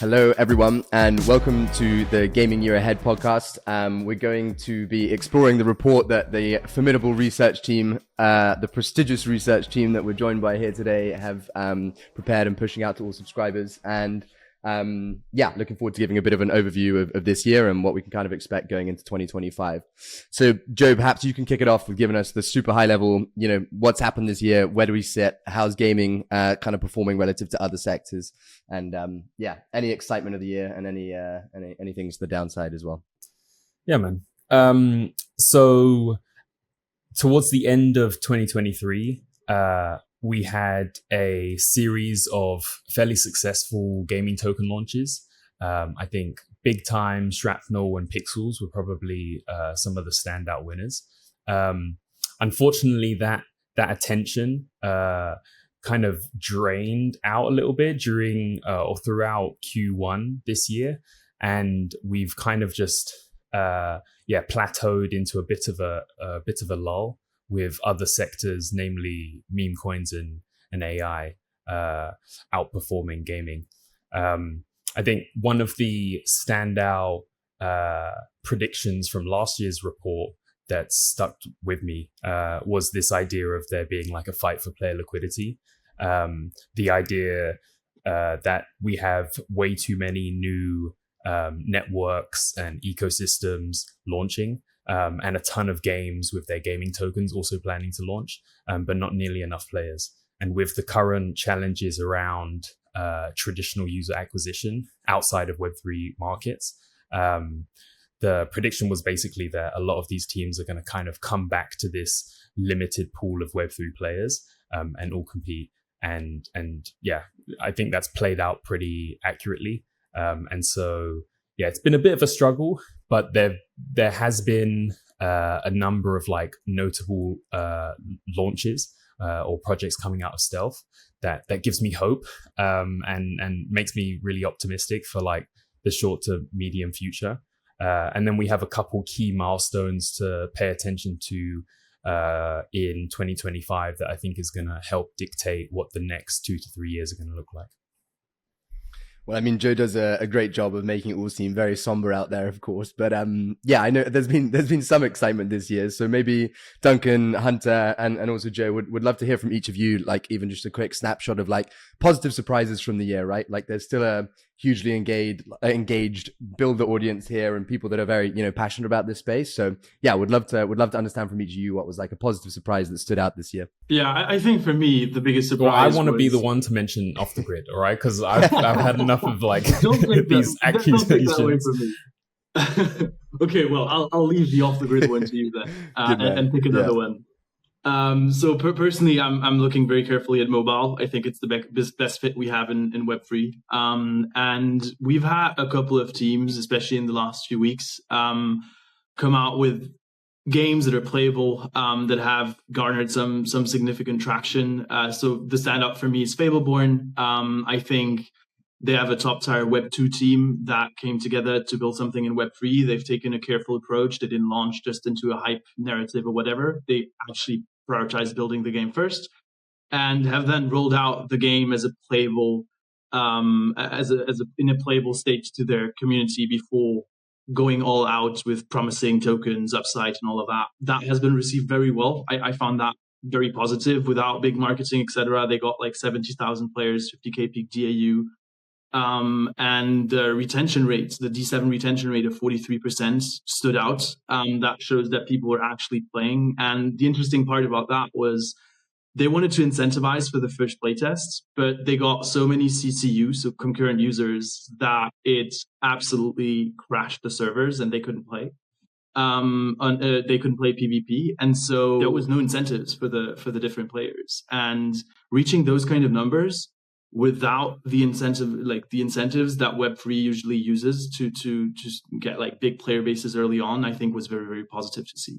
Hello, everyone, and welcome to the Gaming Year Ahead podcast. We're going to be exploring the report that the formidable research team, the prestigious research team that we're joined by here today, have prepared and pushing out to all subscribers. And looking forward to giving a bit of an overview of this year and what we can kind of expect going into 2025. So, Joe, perhaps you can kick it off with giving us the super high level, what's happened this year, where do we sit, how's gaming kind of performing relative to other sectors, and any excitement of the year and any things to the downside as well. Yeah, man. So towards the end of 2023, we had a series of fairly successful gaming token launches. I think Big Time, Shrapnel, and Pixels were probably some of the standout winners. Unfortunately, that attention kind of drained out a little bit during or throughout Q1 this year, and we've kind of just plateaued into a bit of a lull, with other sectors, namely meme coins and AI, outperforming gaming. I think one of the standout predictions from last year's report that stuck with me was this idea of there being like a fight for player liquidity. The idea that we have way too many new networks and ecosystems launching, and a ton of games with their gaming tokens also planning to launch, but not nearly enough players. And with the current challenges around traditional user acquisition outside of Web3 markets, the prediction was basically that a lot of these teams are going to kind of come back to this limited pool of Web3 players and all compete. And I think that's played out pretty accurately. And so, it's been a bit of a struggle, but there has been a number of like notable launches or projects coming out of stealth that gives me hope and makes me really optimistic for like the short to medium future. And then we have a couple key milestones to pay attention to in 2025 that I think is going to help dictate what the next 2 to 3 years are going to look like. Well, I mean, Joe does a great job of making it all seem very somber out there, of course. But I know there's been some excitement this year. So maybe Duncan, Hunter, and also Joe would love to hear from each of you, like even just a quick snapshot of like positive surprises from the year, right? Like there's still a hugely engaged build the audience here and people that are very, passionate about this space. So would love to understand from each of you what was like a positive surprise that stood out this year. Yeah, I think for me, the biggest surprise I want to be the one to mention off the grid, all right? Because I've had enough of like these accusations. Don't take that away from me. Okay, well, I'll leave the off the grid one to you then, and pick another one. So personally, I'm looking very carefully at mobile. I think it's the best fit we have in Web3. And we've had a couple of teams, especially in the last few weeks, come out with games that are playable, that have garnered some significant traction. So the standout for me is FableBorn. I think they have a top tier Web2 team that came together to build something in Web3. They've taken a careful approach. They didn't launch just into a hype narrative or whatever. They actually prioritized building the game first, and have then rolled out the game as a playable, in a playable state to their community before going all out with promising tokens, upside, and all of that. That has been received very well. I found that very positive without big marketing, etc. They got like 70,000 players, 50k peak DAU. And the retention rate, the D7 retention rate of 43% stood out. That shows that people were actually playing. And the interesting part about that was they wanted to incentivize for the first playtests, but they got so many CCU, so concurrent users, that it absolutely crashed the servers and they couldn't play. They couldn't play PvP, and so there was no incentives for the different players. And reaching those kind of numbers without the incentives that Web3 usually uses to just get like big player bases early on, I think was very, very positive to see.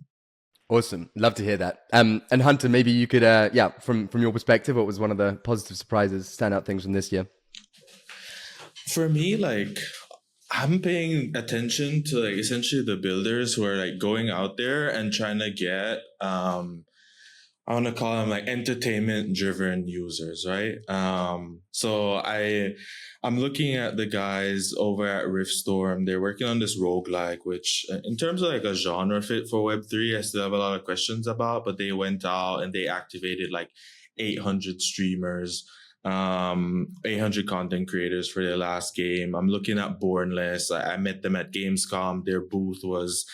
Awesome. Love to hear that. And Hunter, maybe you could, from your perspective, what was one of the positive surprises, standout things from this year? For me, like, I'm paying attention to like essentially the builders who are like going out there and trying to get I want to call them like entertainment driven users, right? So I'm looking at the guys over at Riftstorm. They're working on this roguelike, which in terms of like a genre fit for Web3, I still have a lot of questions about, but they went out and they activated like 800 streamers, 800 content creators for their last game. I'm looking at Bornless. I met them at Gamescom. Their booth was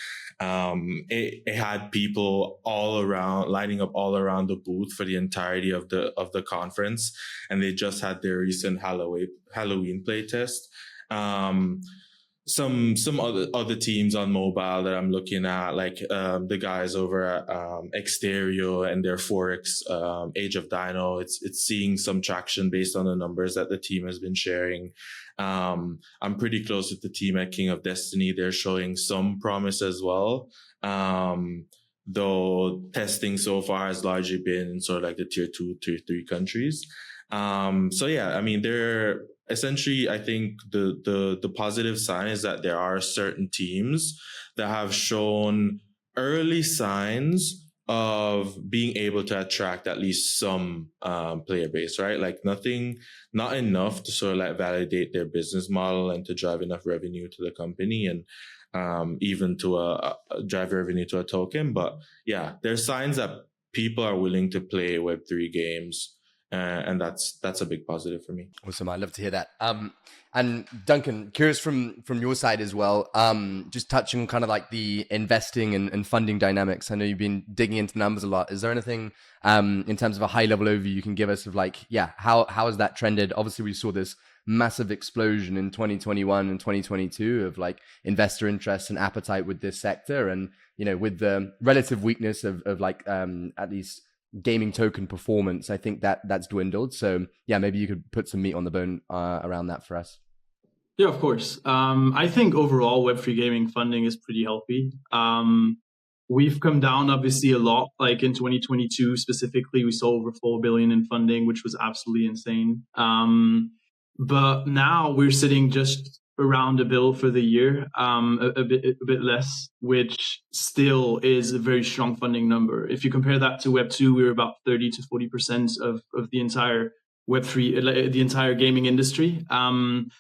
it had people all around, lining up all around the booth for the entirety of the conference, and they just had their recent Halloween playtest. Some other teams on mobile that I'm looking at, like the guys over at Exterio and their Forex Age of Dino. It's seeing some traction based on the numbers that the team has been sharing. I'm pretty close with the team at King of Destiny. They're showing some promise as well. Though testing so far has largely been in sort of like the tier 2, tier 3 countries. So yeah, I mean, they're essentially, I think the positive sign is that there are certain teams that have shown early signs of being able to attract at least some player base, right? Like not enough to sort of like validate their business model and to drive enough revenue to the company and even to drive revenue to a token. But yeah, there's signs that people are willing to play Web3 games. And that's a big positive for me. Awesome. I'd love to hear that. And Duncan, curious from your side as well, just touching kind of like the investing and funding dynamics. I know you've been digging into numbers a lot. Is there anything in terms of a high level overview you can give us of like, how has that trended? Obviously, we saw this massive explosion in 2021 and 2022 of like investor interest and appetite with this sector. And, you know, with the relative weakness of like at least gaming token performance, I think that's dwindled. So yeah, maybe you could put some meat on the bone around that for us. Yeah, of course. I think overall Web3 gaming funding is pretty healthy. We've come down obviously a lot. Like in 2022 specifically, we saw over 4 billion in funding, which was absolutely insane. But now we're sitting just around a bill for the year, a bit less, which still is a very strong funding number. If you compare that to Web2, we were about 30 to 40% of the entire Web3, the entire gaming industry. And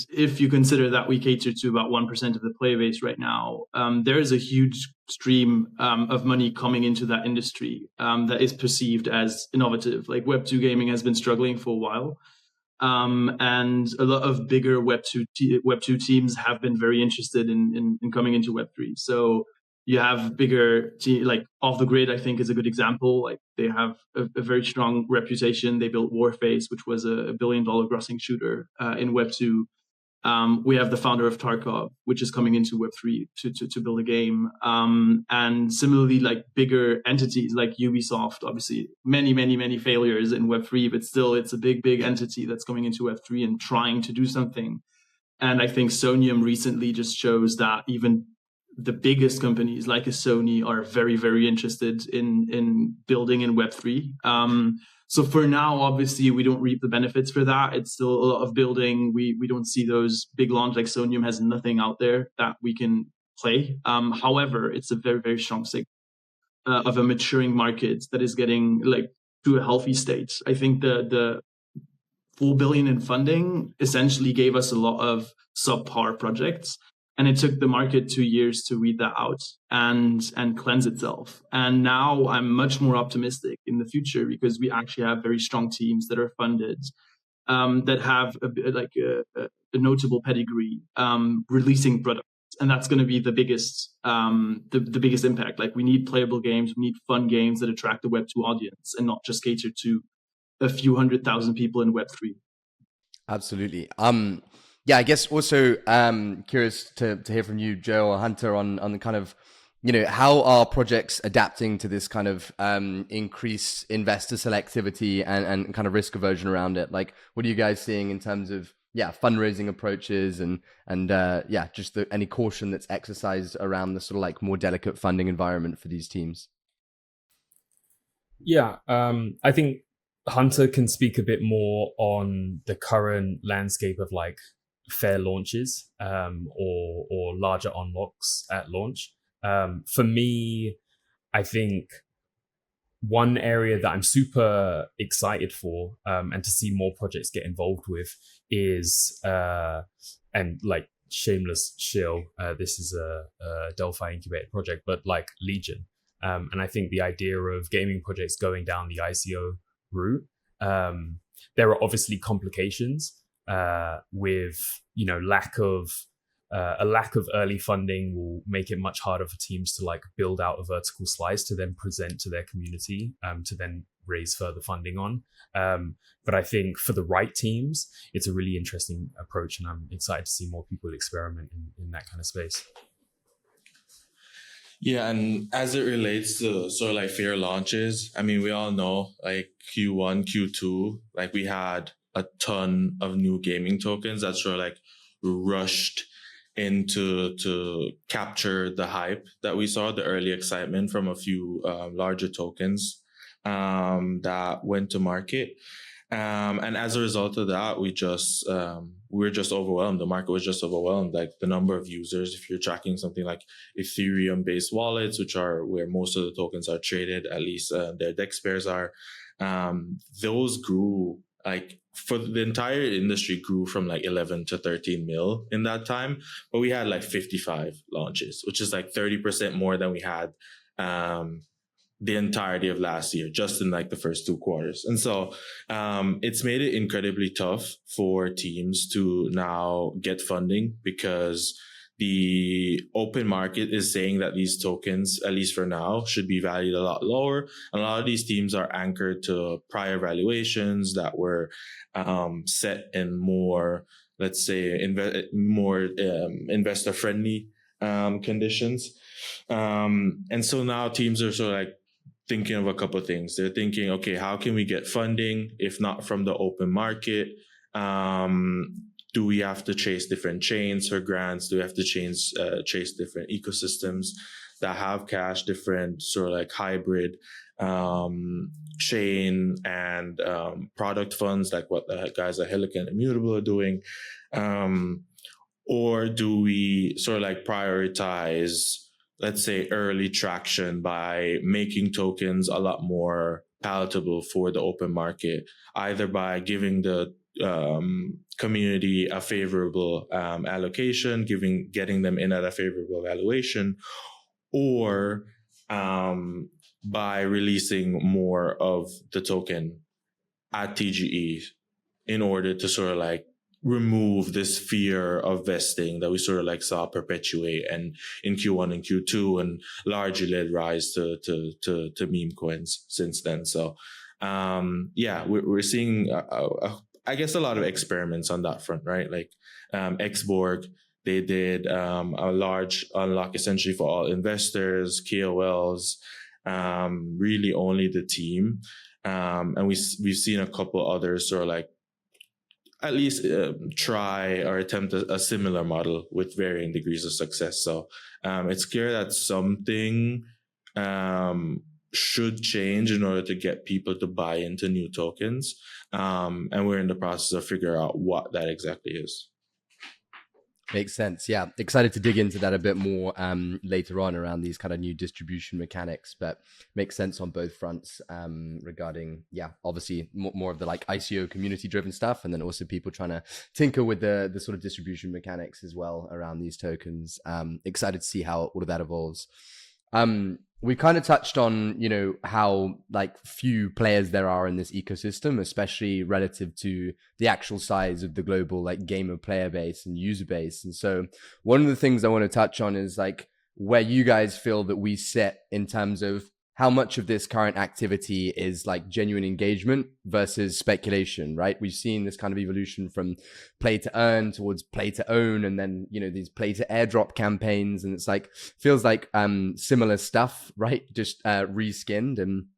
if you consider that we cater to about 1% of the player base right now, there is a huge stream of money coming into that industry that is perceived as innovative. Like Web2 gaming has been struggling for a while. And a lot of bigger Web2 teams have been very interested in coming into Web3. So you have bigger like Off the Grid, I think, is a good example. Like they have a very strong reputation. They built Warface, which was a $1 billion grossing shooter in Web2. We have the founder of Tarkov, which is coming into Web3 to build a game. And similarly, like bigger entities like Ubisoft, obviously many failures in Web3, but still it's a big entity that's coming into Web3 and trying to do something. And I think Sonium recently just shows that even the biggest companies like a Sony are very interested in building in Web3. So for now, obviously, we don't reap the benefits for that. It's still a lot of building. We don't see those big launch, like Sonium has nothing out there that we can play. However, it's a very strong signal of a maturing market that is getting like to a healthy state. I think the 4 billion in funding essentially gave us a lot of subpar projects. And it took the market 2 years to weed that out and cleanse itself. And now I'm much more optimistic in the future because we actually have very strong teams that are funded, that have a notable pedigree, releasing products. And that's going to be the biggest impact. Like we need playable games, we need fun games that attract the Web2 audience and not just cater to a few 100,000 people in Web3. Absolutely. Yeah, I guess also curious to hear from you, Joe or Hunter, on the kind of, you know, how are projects adapting to this kind of increased investor selectivity and kind of risk aversion around it? Like, what are you guys seeing in terms of fundraising approaches and just any caution that's exercised around the sort of like more delicate funding environment for these teams? Yeah, I think Hunter can speak a bit more on the current landscape of like fair launches or larger unlocks at launch. For me, I think one area that I'm super excited for, and to see more projects get involved with is, and like shameless shill, this is a Delphi incubated project, but like Legion. And I think the idea of gaming projects going down the ICO route, there are obviously complications with, a lack of early funding will make it much harder for teams to like build out a vertical slice to then present to their community, to then raise further funding on. But I think for the right teams, it's a really interesting approach, and I'm excited to see more people experiment in that kind of space. Yeah, and as it relates to sort of like fair launches, I mean, we all know like Q1, Q2, like we had a ton of new gaming tokens that sort of like rushed into to capture the hype that we saw, the early excitement from a few larger tokens that went to market. And as a result of that, we were just overwhelmed. The market was just overwhelmed. Like the number of users, if you're tracking something like Ethereum-based wallets, which are where most of the tokens are traded, at least their DEX pairs are, those grew like for the entire industry grew from like 11 to 13 mil in that time. But we had like 55 launches, which is like 30% more than we had the entirety of last year, just in like the first 2 quarters. And so it's made it incredibly tough for teams to now get funding, because the open market is saying that these tokens, at least for now, should be valued a lot lower. And a lot of these teams are anchored to prior valuations that were set in more, let's say, investor-friendly conditions. And so now teams are sort of like thinking of a couple of things. They're thinking, okay, how can we get funding if not from the open market? Do we have to chase different chains for grants? Do we have to chase different ecosystems that have cash, different sort of like hybrid chain and product funds, like what the guys at Helicon and Immutable are doing? Or do we sort of like prioritize, let's say, early traction by making tokens a lot more palatable for the open market, either by giving the community a favorable allocation, getting them in at a favorable valuation, or by releasing more of the token at TGE in order to sort of like remove this fear of vesting that we sort of like saw perpetuate and in Q1 and Q2 and largely led rise to meme coins since then. So we're seeing I guess a lot of experiments on that front, right? Like Xborg, they did a large unlock essentially for all investors, KOLs, really only the team. And we've seen a couple others sort of like at least try or attempt a similar model with varying degrees of success. So it's clear that something should change in order to get people to buy into new tokens. And we're in the process of figuring out what that exactly is. Makes sense. Yeah. Excited to dig into that a bit more later on around these kind of new distribution mechanics, but makes sense on both fronts regarding, obviously more of the like ICO community driven stuff. And then also people trying to tinker with the sort of distribution mechanics as well around these tokens. Excited to see how all of that evolves. We kind of touched on, how like few players there are in this ecosystem, especially relative to the actual size of the global like gamer player base and user base. And so one of the things I want to touch on is like where you guys feel that we sit in terms of how much of this current activity is like genuine engagement versus speculation, right? We've seen this kind of evolution from play to earn towards play to own, and then, these play to airdrop campaigns. And it's like, feels like similar stuff, right? Just reskinned. And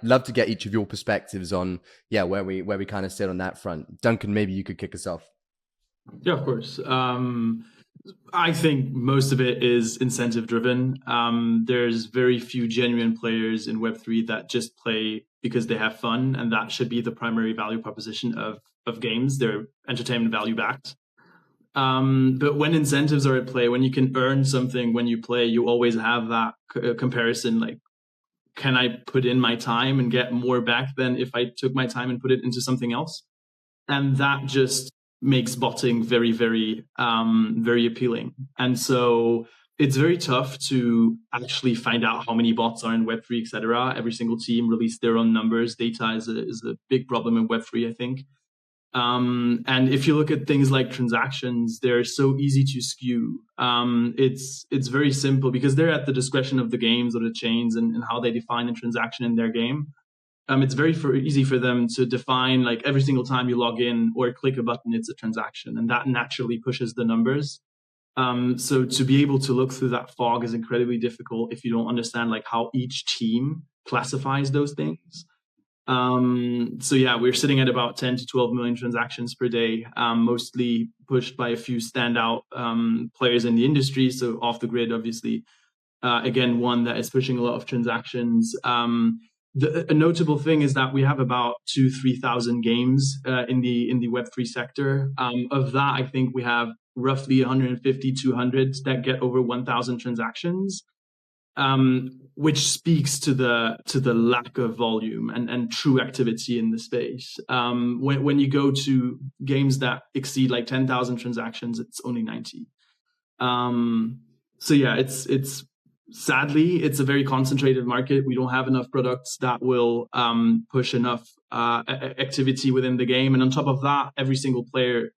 love to get each of your perspectives on, where we kind of sit on that front. Duncan, maybe you could kick us off. Yeah, of course. I think most of it is incentive driven. There's very few genuine players in Web3 that just play because they have fun, and that should be the primary value proposition of games. They're entertainment value backed. But when incentives are at play, when you can earn something when you play, you always have that comparison, like can I put in my time and get more back than if I took my time and put it into something else? And that just makes botting very, very, very appealing. And so it's very tough to actually find out how many bots are in Web3, etc. Every single team released their own numbers. Data is a big problem in Web3, I think. And if you look at things like transactions, they're so easy to skew. It's very simple because they're at the discretion of the games or the chains and how they define a transaction in their game. It's very easy for them to define, like, every single time you log in or click a button, it's a transaction, and that naturally pushes the numbers. So to be able to look through that fog is incredibly difficult if you don't understand like how each team classifies those things. So yeah, we're sitting at about 10 to 12 million transactions per day, mostly pushed by a few standout players in the industry. So Off the Grid, obviously, again, one that is pushing a lot of transactions. A notable thing is that we have about 2,000-3,000 games in the Web3 sector. Of that, I think we have roughly 150-200 that get over 1,000 transactions, which speaks to the lack of volume and true activity in the space. When you go to games that exceed like 10,000 transactions, it's only 90. So yeah, it's sadly, it's a very concentrated market. We don't have enough products that will push enough activity within the game. And on top of that, every single player,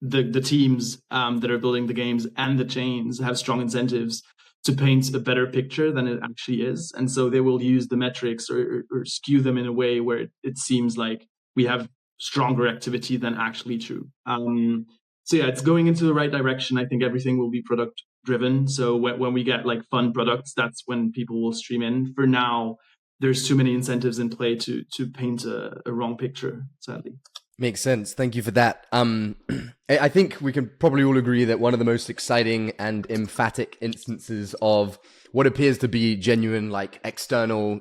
the teams that are building the games and the chains have strong incentives to paint a better picture than it actually is. And so they will use the metrics or skew them in a way where it seems like we have stronger activity than actually true. So yeah, it's going into the right direction. I think everything will be product driven. So when we get like fun products, that's when people will stream in. For now, there's too many incentives in play to paint a wrong picture, sadly. Makes sense. Thank you for that. I think we can probably all agree that one of the most exciting and emphatic instances of what appears to be genuine, like external,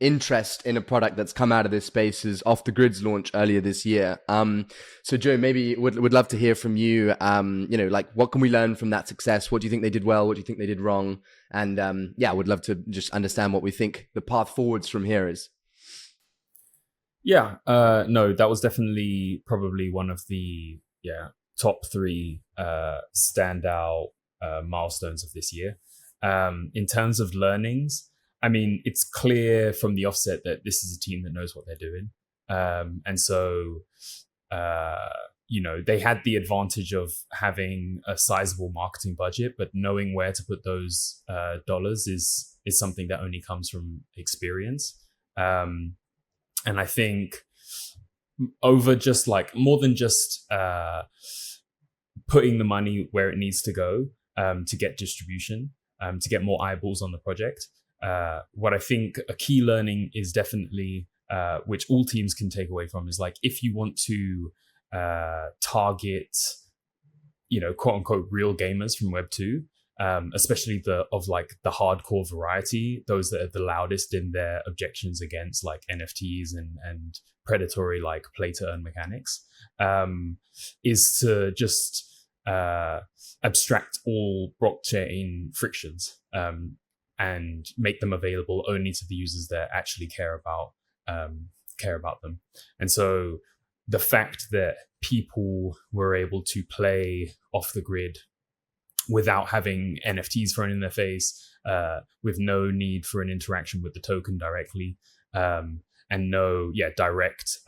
interest in a product that's come out of this space is Off the Grid's launch earlier this year. So Joe, maybe would love to hear from you. Like what can we learn from that success? What do you think they did well? What do you think they did wrong? And would love to just understand what we think the path forwards from here is. Yeah, no, that was definitely probably one of the top three standout milestones of this year. In terms of learnings, I mean, it's clear from the offset that this is a team that knows what they're doing. And so, they had the advantage of having a sizable marketing budget, but knowing where to put those dollars is something that only comes from experience. And I think over just like more than just putting the money where it needs to go to get distribution, to get more eyeballs on the project. What I think a key learning is definitely, which all teams can take away from, is like if you want to target, quote unquote, real gamers from Web 2, especially the hardcore variety, those that are the loudest in their objections against like NFTs and predatory like play to earn mechanics, is to just abstract all blockchain frictions and make them available only to the users that actually care about them. And so the fact that people were able to play Off the Grid without having NFTs thrown in their face, with no need for an interaction with the token directly, and no direct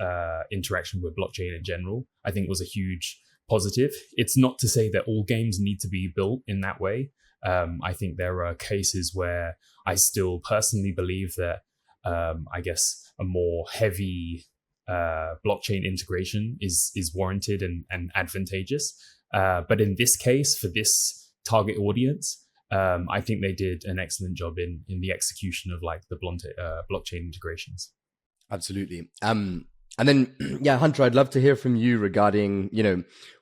interaction with blockchain in general, I think was a huge positive. It's not to say that all games need to be built in that way. I think there are cases where I still personally believe that, I guess, a more heavy blockchain integration is warranted and advantageous. But in this case, for this target audience, I think they did an excellent job in the execution of like the blockchain integrations. Absolutely. And then, yeah, Hunter, I'd love to hear from you regarding,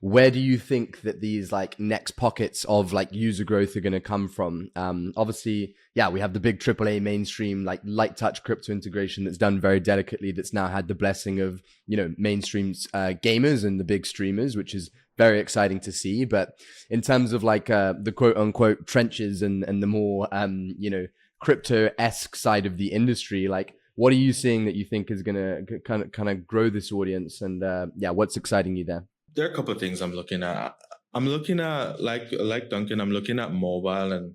where do you think that these like next pockets of like user growth are going to come from? Obviously, yeah, we have the big AAA mainstream, like light touch crypto integration that's done very delicately. That's now had the blessing of, mainstream gamers and the big streamers, which is very exciting to see. But in terms of like the quote unquote trenches and the more, crypto-esque side of the industry, like, what are you seeing that you think is going to kind of grow this audience? And what's exciting you there? There are a couple of things I'm looking at. I'm looking at, like Duncan, I'm looking at mobile and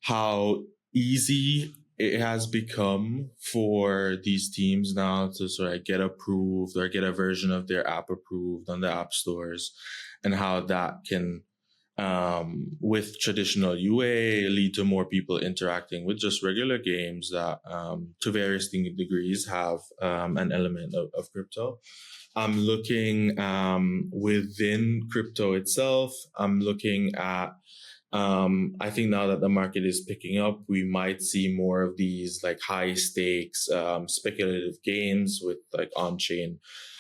how easy it has become for these teams now to sort of get approved or get a version of their app approved on the app stores, and how that can, with traditional UA, lead to more people interacting with just regular games that, to various degrees, have an element of crypto. I'm looking within crypto itself. I'm looking at, I think now that the market is picking up, we might see more of these like high stakes speculative games with like on-chain.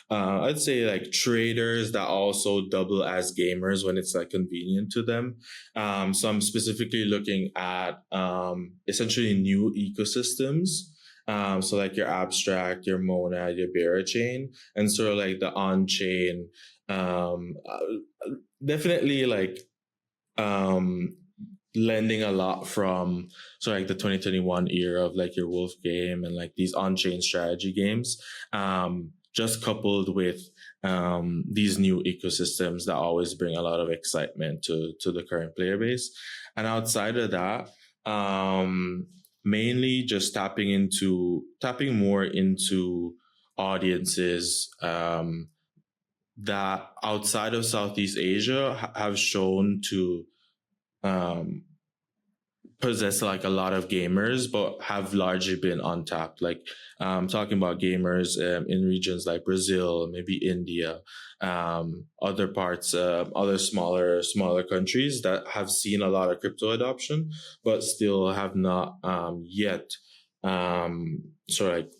I'd say like traders that also double as gamers when it's like convenient to them. So I'm specifically looking at essentially new ecosystems. So like your Abstract, your Monad, your Bearer chain, and sort of like the on-chain, definitely like lending a lot from sort of like the 2021 era of like your Wolf game and like these on-chain strategy games. Just coupled with these new ecosystems that always bring a lot of excitement to the current player base. And outside of that, mainly just tapping more into audiences that outside of Southeast Asia have shown to possess like a lot of gamers, but have largely been untapped. Like talking about gamers in regions like Brazil, maybe India, other parts, other smaller countries that have seen a lot of crypto adoption, but still have not yet sort of like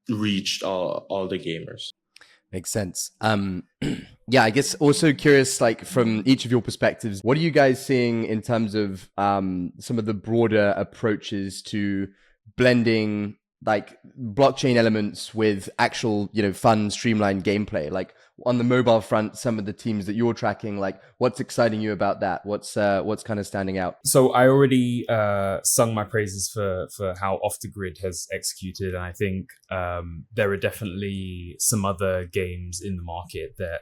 reached all the gamers. Makes sense. Yeah, I guess also curious, like from each of your perspectives, what are you guys seeing in terms of some of the broader approaches to blending like blockchain elements with actual, fun, streamlined gameplay? Like on the mobile front, some of the teams that you're tracking, like what's exciting you about that? What's kind of standing out? So I already sung my praises for how Off the Grid has executed, and I think there are definitely some other games in the market that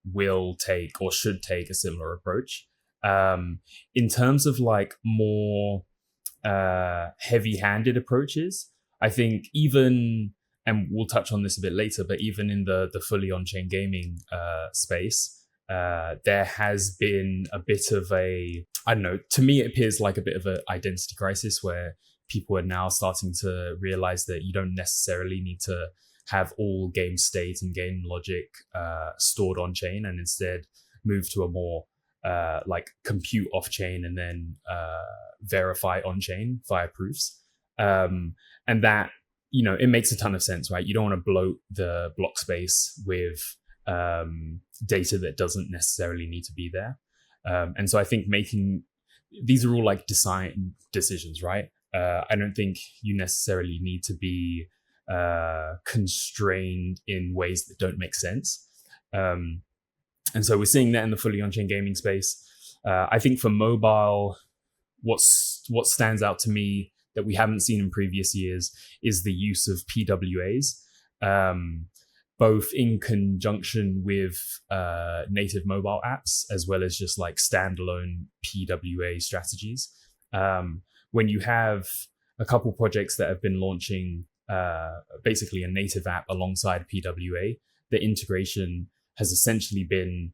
will take or should take a similar approach. In terms of like more heavy-handed approaches, I think even, and we'll touch on this a bit later, but even in the fully on-chain gaming space, there has been a bit of a, I don't know, to me it appears like a bit of an identity crisis where people are now starting to realize that you don't necessarily need to have all game state and game logic stored on chain, and instead move to a more like compute off chain and then verify on chain via proofs. And that, it makes a ton of sense, right? You don't want to bloat the block space with data that doesn't necessarily need to be there. And so I think these are all like design decisions, right? I don't think you necessarily need to be constrained in ways that don't make sense. And so we're seeing that in the fully on-chain gaming space. I think for mobile, what stands out to me that we haven't seen in previous years is the use of PWAs, both in conjunction with native mobile apps, as well as just like standalone PWA strategies. When you have a couple projects that have been launching basically a native app alongside PWA, the integration has essentially been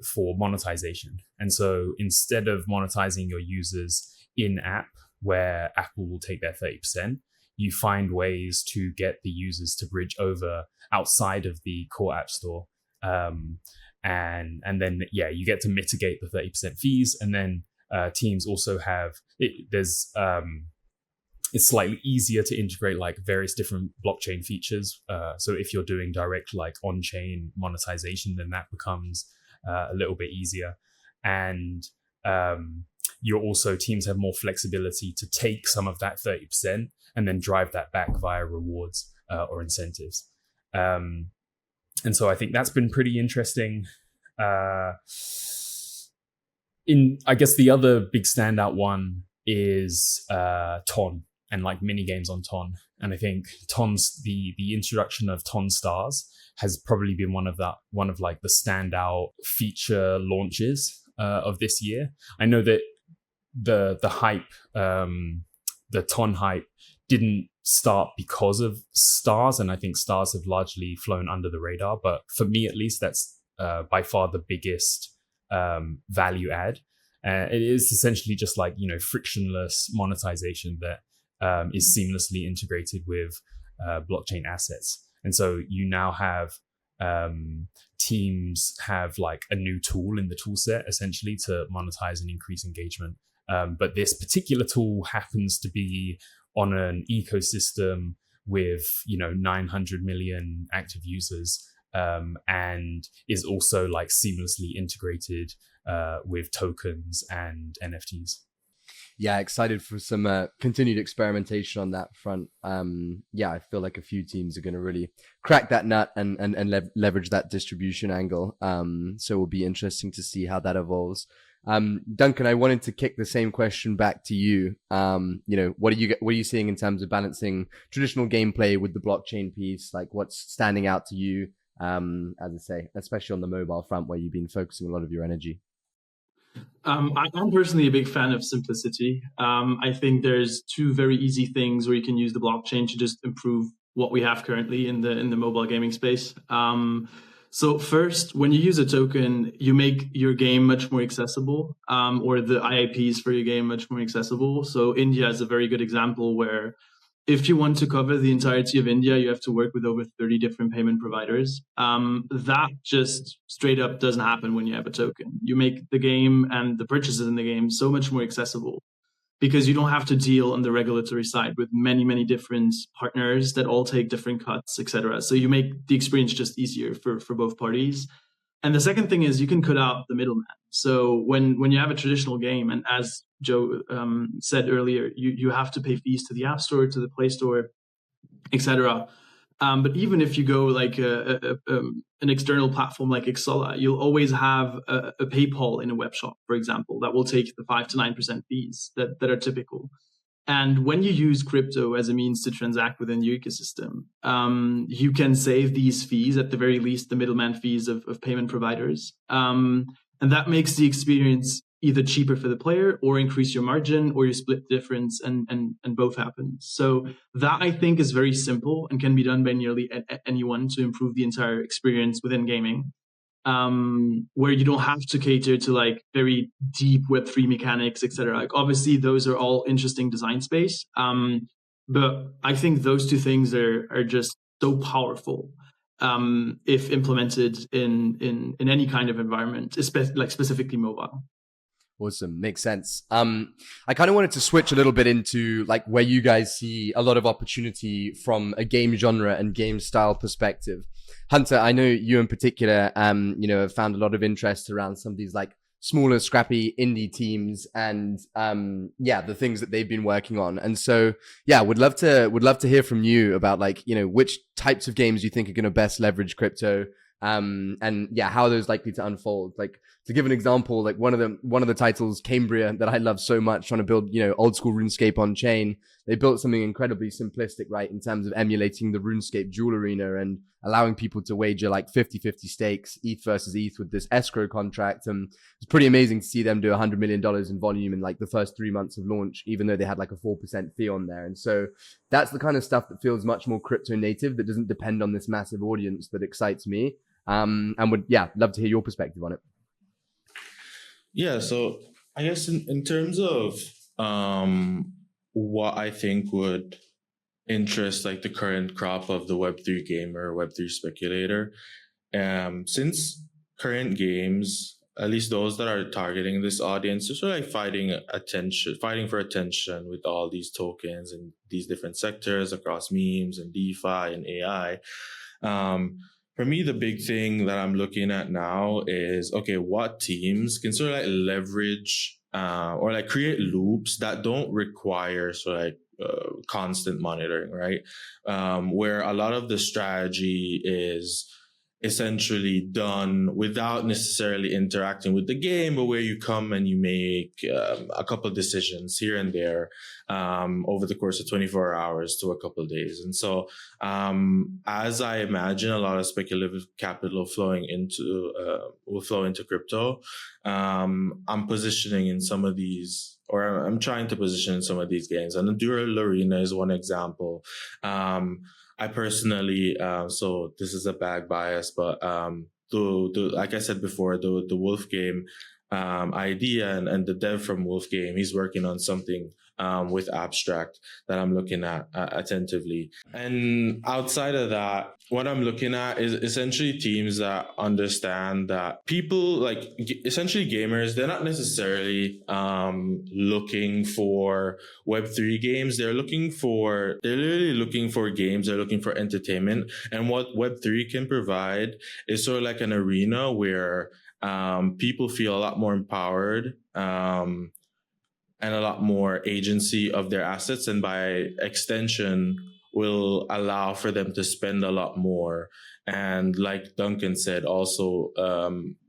for monetization. And so instead of monetizing your users in app, where Apple will take their 30%, you find ways to get the users to bridge over outside of the core app store. And then, you get to mitigate the 30% fees. And then teams also have, there's it's slightly easier to integrate like various different blockchain features. So if you're doing direct like on-chain monetization, then that becomes a little bit easier. And you're also, teams have more flexibility to take some of that 30% and then drive that back via rewards or incentives. And so I think that's been pretty interesting. I guess the other big standout one is Ton and like mini games on Ton. And I think Ton's the introduction of Ton Stars has probably been one of like the standout feature launches of this year. I know that the hype, the Ton hype didn't start because of stars, and I think stars have largely flown under the radar. But for me, at least, that's by far the biggest value add. It is essentially just like, frictionless monetization that is seamlessly integrated with blockchain assets. And so you now have teams have like a new tool in the tool set essentially to monetize and increase engagement. But this particular tool happens to be on an ecosystem with 900 million active users, and is also like seamlessly integrated with tokens and NFTs. Yeah, excited for some continued experimentation on that front. I feel like a few teams are going to really crack that nut and leverage that distribution angle. So it'll be interesting to see how that evolves. Duncan, I wanted to kick the same question back to you. What are you seeing in terms of balancing traditional gameplay with the blockchain piece? Like, what's standing out to you? As I say, especially on the mobile front where you've been focusing a lot of your energy. I'm personally a big fan of simplicity. I think there's two very easy things where you can use the blockchain to just improve what we have currently in the mobile gaming space. So first, when you use a token, you make your game much more accessible, or the IAPs for your game much more accessible. So India is a very good example where if you want to cover the entirety of India, you have to work with over 30 different payment providers. That just straight up doesn't happen when you have a token. You make the game and the purchases in the game so much more accessible because you don't have to deal on the regulatory side with many, many different partners that all take different cuts, etc. So you make the experience just easier for both parties. And the second thing is you can cut out the middleman. So when you have a traditional game, and as Joe said earlier, you have to pay fees to the App Store, to the Play Store, etc. But even if you go like an external platform like Xsolla, you'll always have a PayPal in a web shop, for example, that will take the 5 to 9% fees that are typical. And when you use crypto as a means to transact within your ecosystem, you can save these fees, at the very least, the middleman fees of payment providers. And that makes the experience either cheaper for the player or increase your margin, or you split the difference, and both happen. So that, I think, is very simple and can be done by nearly anyone to improve the entire experience within gaming. Where you don't have to cater to like very deep Web3 mechanics, etc. Like obviously those are all interesting design space, but I think those two things are just so powerful if implemented in any kind of environment, like specifically mobile. Awesome. Makes sense. I kind of wanted to switch a little bit into like where you guys see a lot of opportunity from a game genre and game style perspective. Hunter, I know you in particular, have found a lot of interest around some of these like smaller, scrappy indie teams and, the things that they've been working on. And so, would love to hear from you about like, which types of games you think are going to best leverage crypto. How are those likely to unfold? Like, to give an example, like one of the titles, Cambria, that I love so much, trying to build, old school RuneScape on chain. They built something incredibly simplistic, right, in terms of emulating the RuneScape Duel Arena and allowing people to wager like 50-50 stakes, ETH versus ETH, with this escrow contract. And it's pretty amazing to see them do $100 million in volume in like the first 3 months of launch, even though they had like a 4% fee on there. And so that's the kind of stuff that feels much more crypto native, that doesn't depend on this massive audience, that excites me. And would love to hear your perspective on it. Yeah, so I guess in terms of what I think would interest like the current crop of the Web3 gamer, Web3 speculator, since current games at least those that are targeting this audience, is sort of like fighting for attention with all these tokens and these different sectors across memes and DeFi and AI. For me, the big thing that I'm looking at now is, okay, what teams can sort of like leverage or like create loops that don't require sort of like constant monitoring, right? Where a lot of the strategy is essentially done without necessarily interacting with the game, but where you come and you make a couple of decisions here and there over the course of 24 hours to a couple of days. And so as I imagine a lot of speculative capital will flow into crypto, I'm positioning in some of these, or I'm trying to position in some of these games. And the Dual Arena is one example. I personally, so this is a bag bias, but like I said before, the Wolf game idea and the dev from Wolf game, he's working on something with Abstract that I'm looking at attentively. And outside of that, what I'm looking at is essentially teams that understand that people, like essentially gamers, they're not necessarily looking for Web3 games. They're literally looking for games. They're looking for entertainment. And what Web3 can provide is sort of like an arena where people feel a lot more empowered and a lot more agency of their assets, and by extension will allow for them to spend a lot more. And like Duncan said, also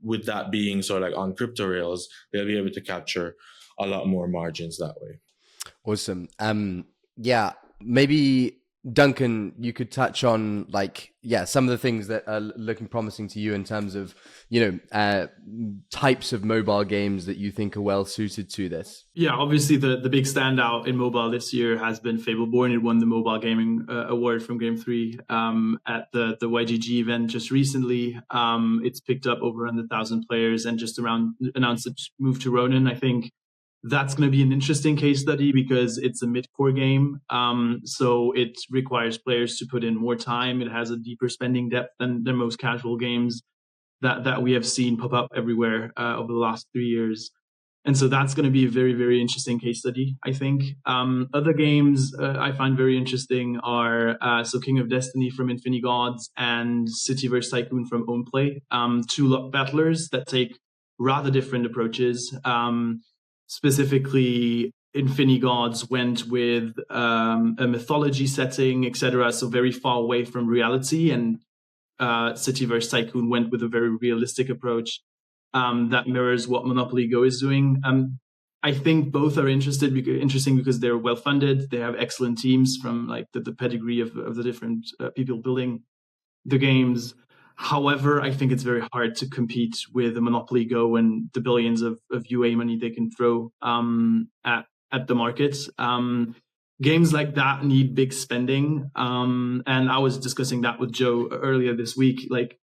with that being sort of like on crypto rails, they'll be able to capture a lot more margins that way. Awesome. Yeah, maybe Duncan, you could touch on some of the things that are looking promising to you in terms of, types of mobile games that you think are well suited to this. Yeah, obviously the big standout in mobile this year has been FableBorn. It won the Mobile Gaming Award from Game 3 at the YGG event just recently. It's picked up over 100,000 players and just announced its move to Ronin. I think that's going to be an interesting case study because it's a mid-core game. So it requires players to put in more time. It has a deeper spending depth than most casual games that we have seen pop up everywhere over the last 3 years. And so that's going to be a very, very interesting case study, I think. Other games I find very interesting are King of Destiny from Infinigods and City vs. Tycoon from Ownplay, two luck battlers that take rather different approaches. Specifically, Infinigods went with a mythology setting, etc., so very far away from reality, and City vs. Tycoon went with a very realistic approach that mirrors what Monopoly Go is doing. I think both are interesting because they're well funded. They have excellent teams from like the pedigree of the different people building the games. However, I think it's very hard to compete with the Monopoly Go and the billions of UA money they can throw at the market. Games like that need big spending. And I was discussing that with Joe earlier this week. Like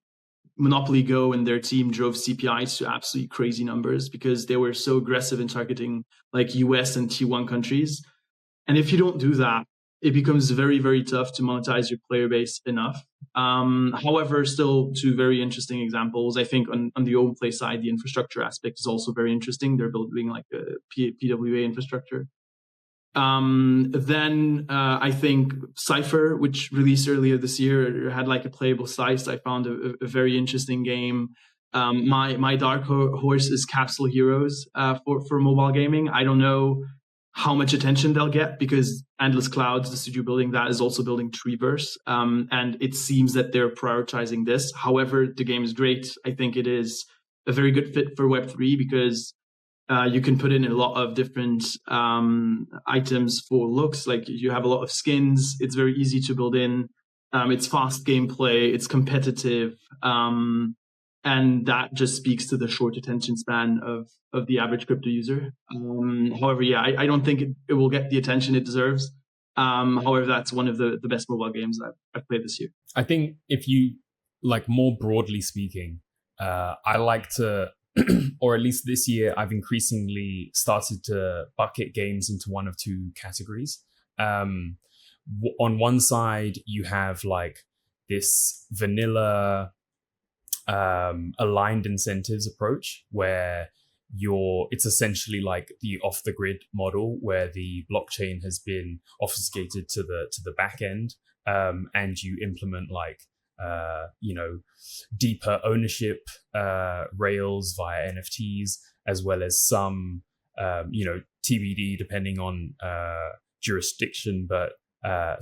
Monopoly Go and their team drove CPIs to absolutely crazy numbers because they were so aggressive in targeting like US and T1 countries. And if you don't do that, it becomes very, very tough to monetize your player base enough. However, still two very interesting examples. I think on the Ownplay side, the infrastructure aspect is also very interesting. They're building like a PWA infrastructure. Then I think Cypher, which released earlier this year, had like a playable slice. I found a very interesting game. My dark horse is Capsule Heroes for mobile gaming. I don't know how much attention they'll get because Endless Clouds, the studio building that, is also building Treeverse. And it seems that they're prioritizing this. However, the game is great. I think it is a very good fit for Web3 because you can put in a lot of different items for looks. Like you have a lot of skins. It's very easy to build in. It's fast gameplay. It's competitive. And that just speaks to the short attention span of the average crypto user. However, yeah, I don't think it will get the attention it deserves. However, that's one of the best mobile games I've played this year. I think if you, like more broadly speaking, I like to, or at least this year, I've increasingly started to bucket games into one of two categories. On one side, you have like this vanilla aligned incentives approach where it's essentially like the off the grid model where the blockchain has been obfuscated to the back end, and you implement like deeper ownership rails via NFTs, as well as some TBD depending on jurisdiction, but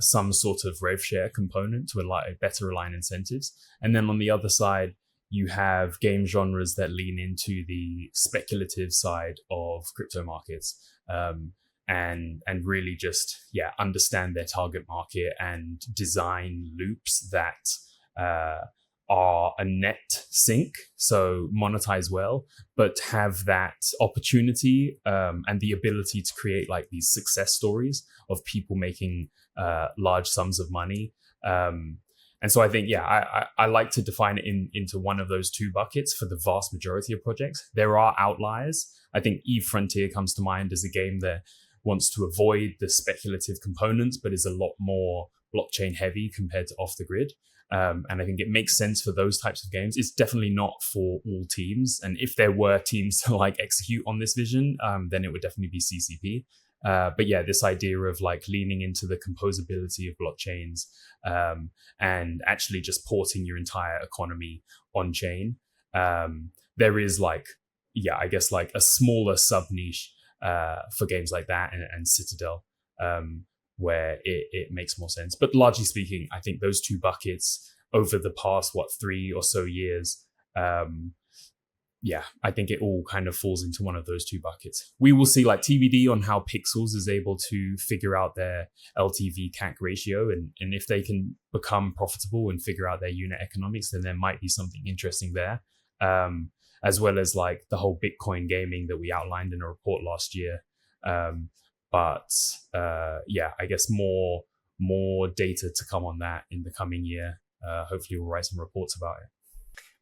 some sort of rev share component to better align incentives. And then on the other side, you have game genres that lean into the speculative side of crypto markets, and really just understand their target market and design loops that are a net sink, so monetize well, but have that opportunity and the ability to create like these success stories of people making large sums of money. And so I think, I like to define it into one of those two buckets for the vast majority of projects. There are outliers. I think Eve Frontier comes to mind as a game that wants to avoid the speculative components, but is a lot more blockchain heavy compared to off the grid. And I think it makes sense for those types of games. It's definitely not for all teams. And if there were teams to like execute on this vision, then it would definitely be CCP. But this idea of like leaning into the composability of blockchains, and actually just porting your entire economy on chain. There is like, I guess like a smaller sub niche for games like that and Citadel, where it makes more sense. But largely speaking, I think those two buckets over the past, 3 or so years, I think it all kind of falls into one of those two buckets. We will see like TBD on how Pixels is able to figure out their LTV CAC ratio. And if they can become profitable and figure out their unit economics, then there might be something interesting there. As well as like the whole Bitcoin gaming that we outlined in a report last year. But I guess more data to come on that in the coming year. Hopefully we'll write some reports about it.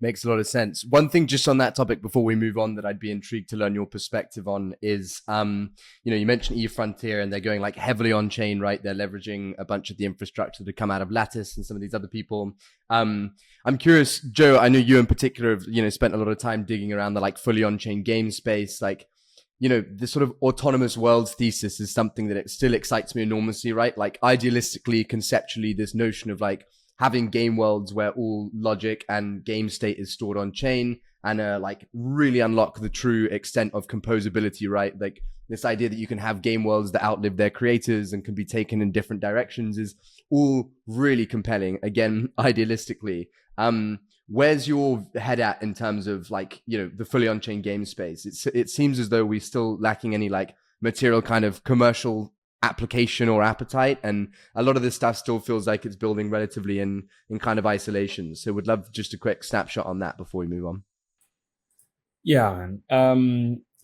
Makes a lot of sense. One thing just on that topic before we move on that I'd be intrigued to learn your perspective on is, you mentioned Eve Frontier and they're going like heavily on chain, right? They're leveraging a bunch of the infrastructure to come out of Lattice and some of these other people. I'm curious, Joe, I know you in particular have, spent a lot of time digging around the like fully on chain game space. Like, the sort of autonomous worlds thesis is something that it still excites me enormously, right? Like idealistically, conceptually, this notion of like having game worlds where all logic and game state is stored on chain and like really unlock the true extent of composability, right? Like this idea that you can have game worlds that outlive their creators and can be taken in different directions is all really compelling. Again, idealistically, where's your head at in terms of like, the fully on-chain game space? It seems as though we're still lacking any like material kind of commercial application or appetite, and a lot of this stuff still feels like it's building relatively in kind of isolation. So would love just a quick snapshot on that before we move on.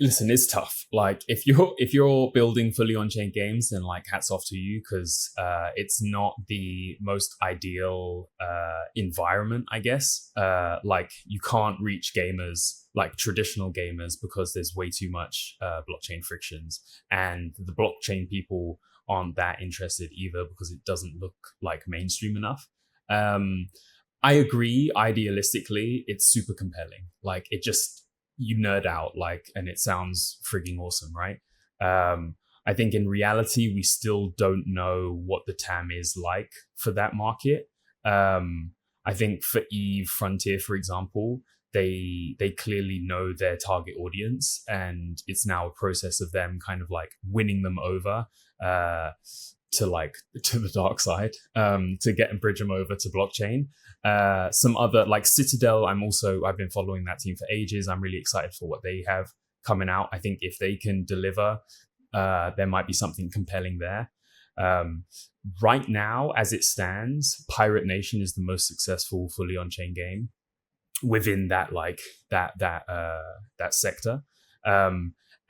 Listen, it's tough. Like if you're building fully on-chain games, then like hats off to you, because it's not the most ideal environment, I guess. Like you can't reach gamers, like traditional gamers, because there's way too much blockchain frictions, and the blockchain people aren't that interested either because it doesn't look like mainstream enough. I agree. Idealistically, it's super compelling. Like it just, you nerd out, like, and it sounds frigging awesome, right? I think in reality, we still don't know what the TAM is like for that market. I think for Eve Frontier, for example, they clearly know their target audience, and it's now a process of them kind of like winning them over to the dark side, to get and bridge them over to blockchain. Some other like Citadel, I've been following that team for ages. I'm really excited for what they have coming out. I think if they can deliver, there might be something compelling there. Right now, as it stands, Pirate Nation is the most successful fully on-chain game within that that sector.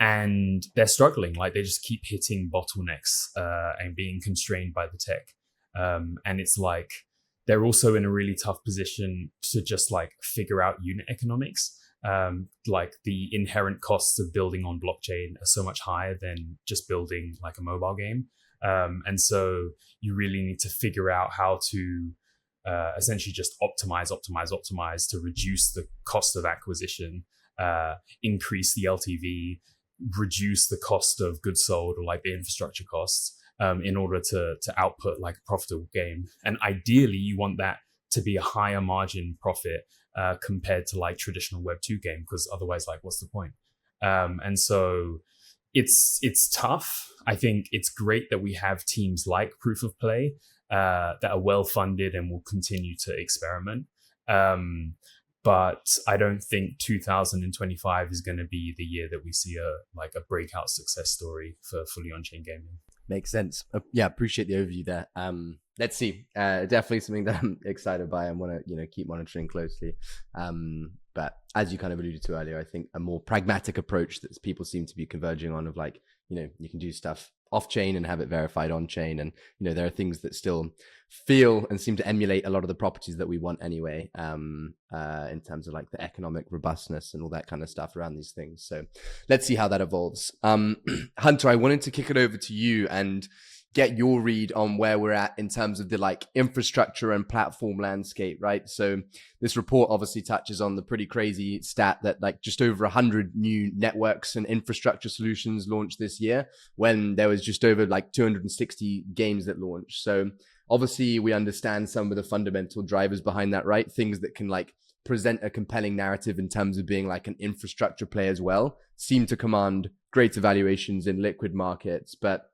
And they're struggling, like they just keep hitting bottlenecks and being constrained by the tech. And it's like they're also in a really tough position to just like figure out unit economics. Like the inherent costs of building on blockchain are so much higher than just building like a mobile game. And so you really need to figure out how to essentially just optimize to reduce the cost of acquisition, increase the LTV, reduce the cost of goods sold or like the infrastructure costs, in order to output like a profitable game. And ideally, you want that to be a higher margin profit compared to like traditional Web 2 game, because otherwise, like, what's the point? And so it's tough. I think it's great that we have teams like Proof of Play that are well funded and will continue to experiment. But I don't think 2025 is going to be the year that we see a breakout success story for fully on-chain gaming. Makes sense. Yeah, appreciate the overview there. Let's see. Definitely something that I'm excited by and want to keep monitoring closely. But as you kind of alluded to earlier, I think a more pragmatic approach that people seem to be converging on of like, you can do stuff off chain and have it verified on chain, and there are things that still feel and seem to emulate a lot of the properties that we want anyway, in terms of like the economic robustness and all that kind of stuff around these things. So let's see how that evolves. Hunter, I wanted to kick it over to you and get your read on where we're at in terms of the like infrastructure and platform landscape, right? So this report obviously touches on the pretty crazy stat that like just over 100 new networks and infrastructure solutions launched this year, when there was just over like 260 games that launched. So obviously we understand some of the fundamental drivers behind that, right? Things that can like present a compelling narrative in terms of being like an infrastructure play as well seem to command greater valuations in liquid markets. But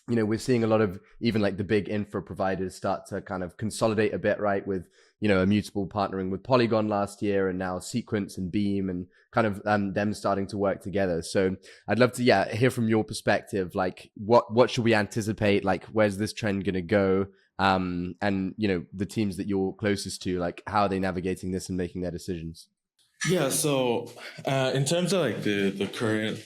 we're seeing a lot of even like the big infra providers start to kind of consolidate a bit, right? With, Immutable partnering with Polygon last year, and now Sequence and Beam, and kind of them starting to work together. So I'd love to, hear from your perspective, like what should we anticipate? Like, where's this trend going to go? And, the teams that you're closest to, like, how are they navigating this and making their decisions? Yeah, so in terms of like the current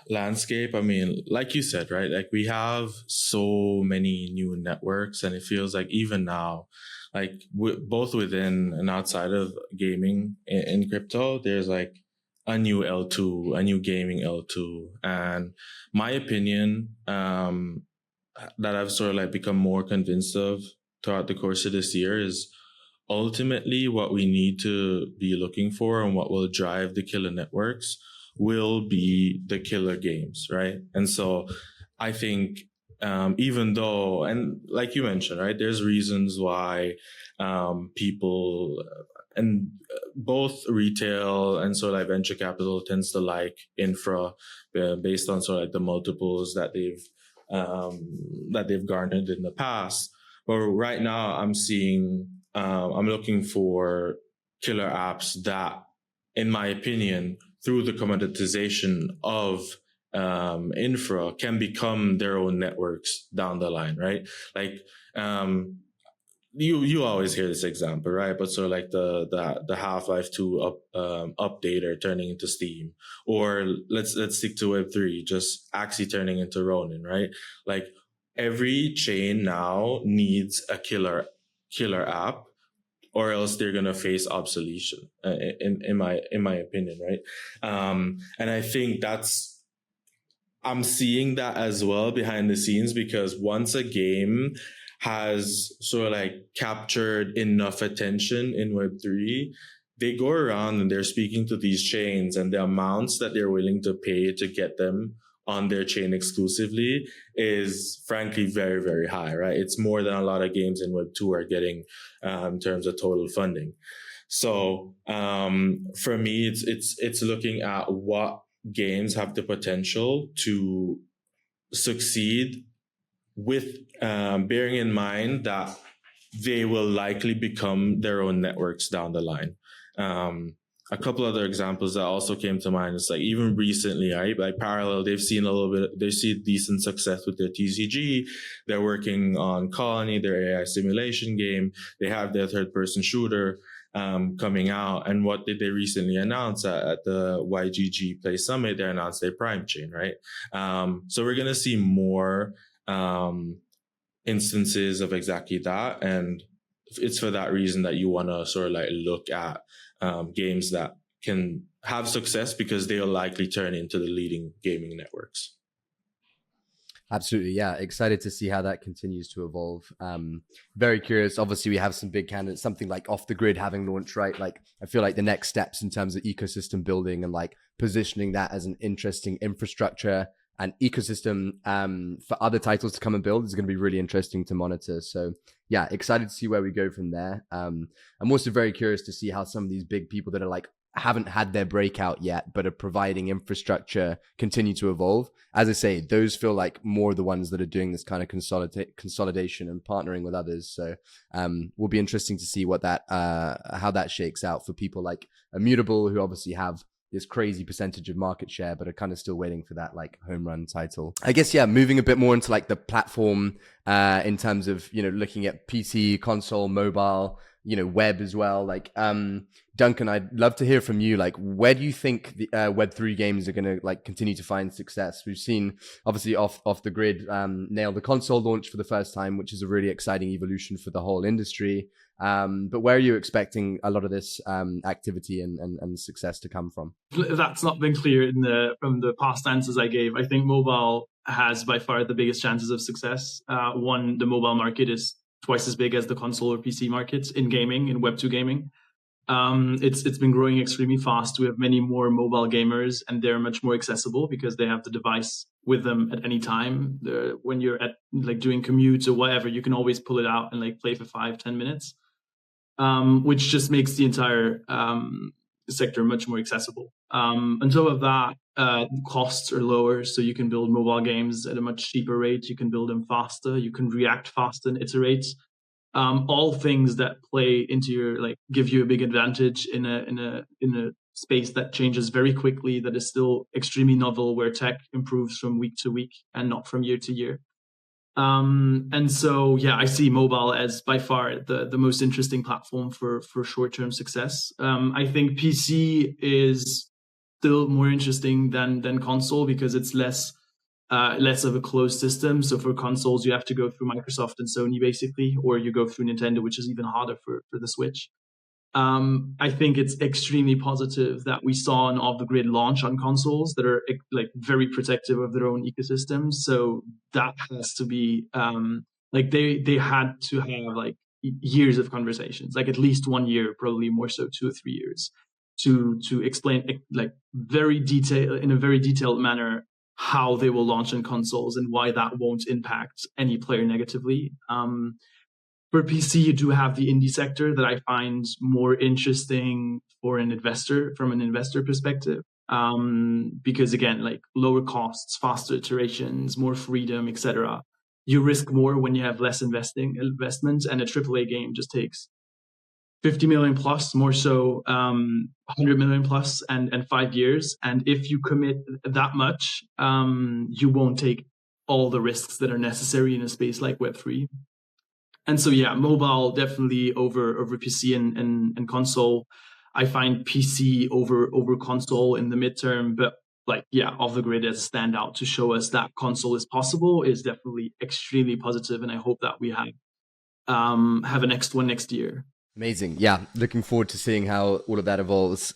landscape, I mean, like you said, right? Like we have so many new networks, and it feels like even now, like both within and outside of gaming in crypto, there's like a new L2, a new gaming L2. And my opinion, that I've sort of like become more convinced of throughout the course of this year is ultimately what we need to be looking for and what will drive the killer networks will be the killer games, right? And so I think even though, and like you mentioned, right, there's reasons why people and both retail and sort of like venture capital tends to like infra based on sort of like the multiples that they've garnered in the past. But right now I'm looking for killer apps that, in my opinion, through the commoditization of infra, can become their own networks down the line, right? Like you always hear this example, right? But so like the Half-Life 2 updater turning into Steam, or let's stick to Web3, just Axie turning into Ronin, right? Like every chain now needs a killer app, or else they're gonna face obsolescence, in my opinion, right? And I think I'm seeing that as well behind the scenes, because once a game has sort of like captured enough attention in Web3, they go around and they're speaking to these chains, and the amounts that they're willing to pay to get them on their chain exclusively is frankly very, very high, right? It's more than a lot of games in Web2 are getting in terms of total funding. So for me, it's looking at what games have the potential to succeed, with bearing in mind that they will likely become their own networks down the line. A couple other examples that also came to mind is like even recently, right? Like Parallel, they see decent success with their TCG. They're working on Colony, their AI simulation game. They have their third-person shooter coming out. And what did they recently announce at the YGG Play Summit? They announced their Prime chain, right? So we're gonna see more instances of exactly that, and it's for that reason that you want to sort of like look at games that can have success, because they'll likely turn into the leading gaming networks. Absolutely, yeah. Excited to see how that continues to evolve. Very curious. Obviously, we have some big candidates, something like Off the Grid having launched, right? Like, I feel like the next steps in terms of ecosystem building and like positioning that as an interesting infrastructure and ecosystem for other titles to come and build is going to be really interesting to monitor. So, yeah, excited to see where we go from there. I'm also very curious to see how some of these big people that are like haven't had their breakout yet, but are providing infrastructure continue to evolve. As I say, those feel like more the ones that are doing this kind of consolidation and partnering with others. So will be interesting to see what that how that shakes out for people like Immutable, who obviously have this crazy percentage of market share, but are kind of still waiting for that like home run title. I guess, yeah, moving a bit more into like the platform in terms of, you know, looking at PC, console, mobile, you know, web as well. Like, Duncan, I'd love to hear from you. Like, where do you think the Web3 games are going to like continue to find success? We've seen obviously off the grid nail the console launch for the first time, which is a really exciting evolution for the whole industry. But where are you expecting a lot of this activity and success to come from? That's not been clear from the past answers I gave. I think mobile has by far the biggest chances of success. One, the mobile market is twice as big as the console or PC markets in gaming, in Web2 gaming. It's been growing extremely fast. We have many more mobile gamers, and they're much more accessible because they have the device with them at any time. When you're at like doing commutes or whatever, you can always pull it out and like play for 5-10 minutes, which just makes the entire sector much more accessible. On top of that, costs are lower, so you can build mobile games at a much cheaper rate. You can build them faster. You can react faster and iterate. All things that play into your like give you a big advantage in a space that changes very quickly, that is still extremely novel, where tech improves from week to week and not from year to year. And so, yeah, I see mobile as by far the most interesting platform for short-term success. I think PC is still more interesting than console because it's less of a closed system. So for consoles, you have to go through Microsoft and Sony basically, or you go through Nintendo, which is even harder for the Switch. I think it's extremely positive that we an off-the-grid launch on consoles that are like very protective of their own ecosystems. So that has to be like they had to have like years of conversations, like at least 1 year, probably more so 2 or 3 years, to explain like in a very detailed manner how they will launch on consoles and why that won't impact any player negatively. For PC, you do have the indie sector that I find more interesting for an investor, from an investor perspective. Because again, like lower costs, faster iterations, more freedom, etc. You risk more when you have less investment, and a AAA game just takes 50 million plus, more so 100 million plus, and 5 years. And if you commit that much, you won't take all the risks that are necessary in a space like Web3. And so, yeah, mobile definitely over PC and console. I find PC over console in the midterm, but like, yeah, off the grid as a standout to show us that console is possible is definitely extremely positive, and I hope that we have a next one next year. Amazing. Yeah, looking forward to seeing how all of that evolves.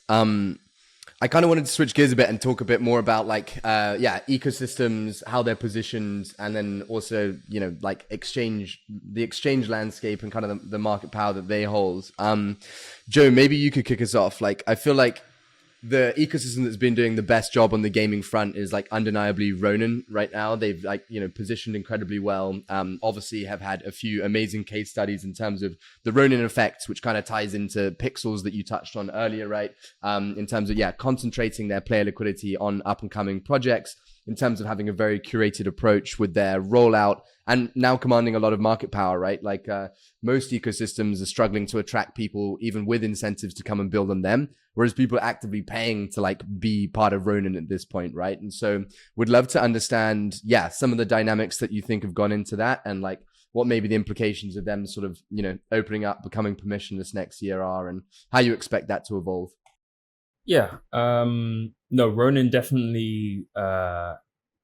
I kind of wanted to switch gears a bit and talk a bit more about like, ecosystems, how they're positioned, and then also, you know, like the exchange landscape and kind of the market power that they hold. Joe, maybe you could kick us off. Like, I feel like the ecosystem that's been doing the best job on the gaming front is like undeniably Ronin right now. They've like, you know, positioned incredibly well. Obviously have had a few amazing case studies in terms of the Ronin effect, which kind of ties into Pixels that you touched on earlier, right? In terms of, concentrating their player liquidity on up and coming projects, in terms of having a very curated approach with their rollout, and now commanding a lot of market power, right? Like most ecosystems are struggling to attract people, even with incentives to come and build on them, whereas people are actively paying to like be part of Ronin at this point, right? And so would love to understand, some of the dynamics that you think have gone into that, and like what maybe the implications of them sort of, you know, opening up, becoming permissionless next year are, and how you expect that to evolve. Yeah. No, Ronin definitely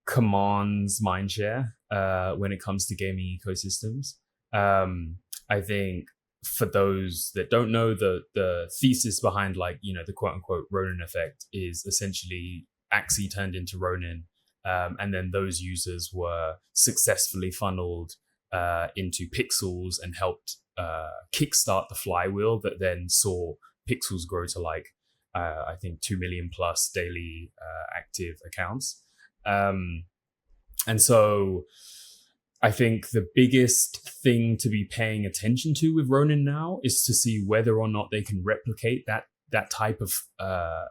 commands mindshare when it comes to gaming ecosystems. I think for those that don't know, the thesis behind like, you know, the quote unquote Ronin effect is essentially Axie turned into Ronin and then those users were successfully funneled into Pixels and helped kickstart the flywheel that then saw Pixels grow to like I think 2 million plus daily active accounts. And so I think the biggest thing to be paying attention to with Ronin now is to see whether or not they can replicate that type of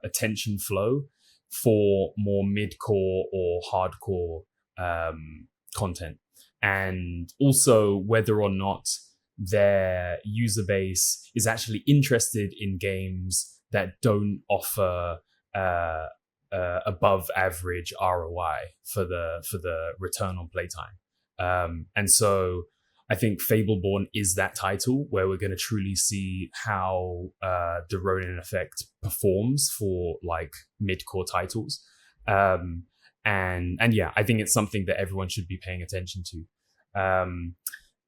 attention flow for more mid-core or hardcore content. And also whether or not their user base is actually interested in games that don't offer above average ROI for the return on playtime. And so I think FableBorn is that title where we're going to truly see how the Ronin effect performs for like mid-core titles. And yeah, I think it's something that everyone should be paying attention to.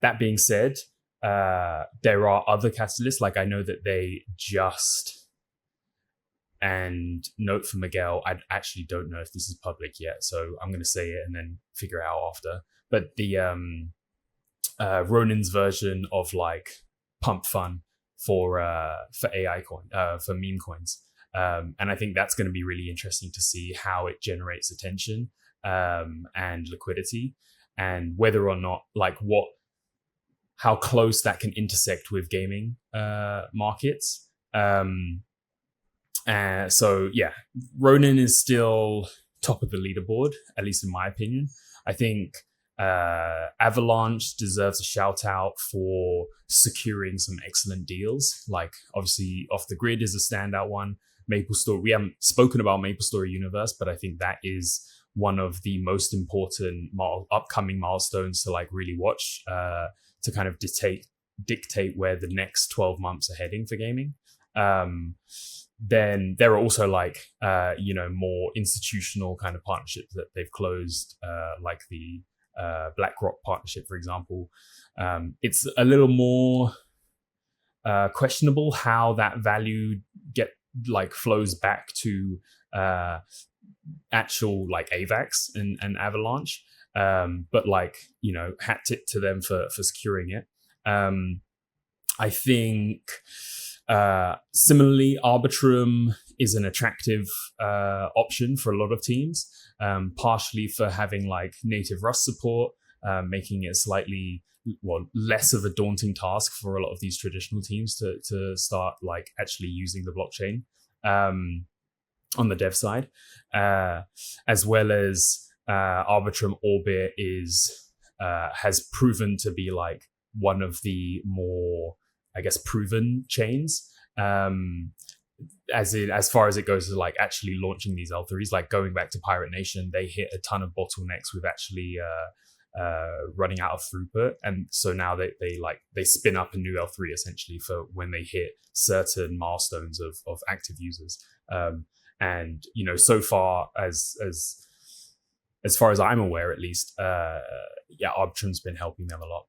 That being said, there are other catalysts. Like I know that they just, and note for Miguel, I actually don't know if this is public yet, so I'm going to say it and then figure it out after. But the Ronin's version of like Pump Fun for AI coin, for meme coins. And I think that's going to be really interesting to see how it generates attention and liquidity, and whether or not how close that can intersect with gaming markets. So yeah, Ronin is still top of the leaderboard, at least in my opinion. I think Avalanche deserves a shout out for securing some excellent deals. Like obviously Off the Grid is a standout one. MapleStory, we haven't spoken about MapleStory Universe, but I think that is one of the most important upcoming milestones to like really watch to kind of dictate where the next 12 months are heading for gaming. Then there are also like more institutional kind of partnerships that they've closed, like the BlackRock partnership, for example. It's a little more questionable how that value flows back to actual like AVAX and Avalanche. But hat tip to them for securing it. I think similarly, Arbitrum is an attractive option for a lot of teams, partially for having like native Rust support, making it slightly less of a daunting task for a lot of these traditional teams to start like actually using the blockchain on the dev side, as well as Arbitrum Orbit has proven to be like one of the more, I guess, proven chains, as far as it goes to like actually launching these L3s. Like going back to Pirate Nation, they hit a ton of bottlenecks with actually running out of throughput, and so now they spin up a new L3 essentially for when they hit certain milestones of active users. And so far as far as I'm aware, at least, Arbitram's been helping them a lot.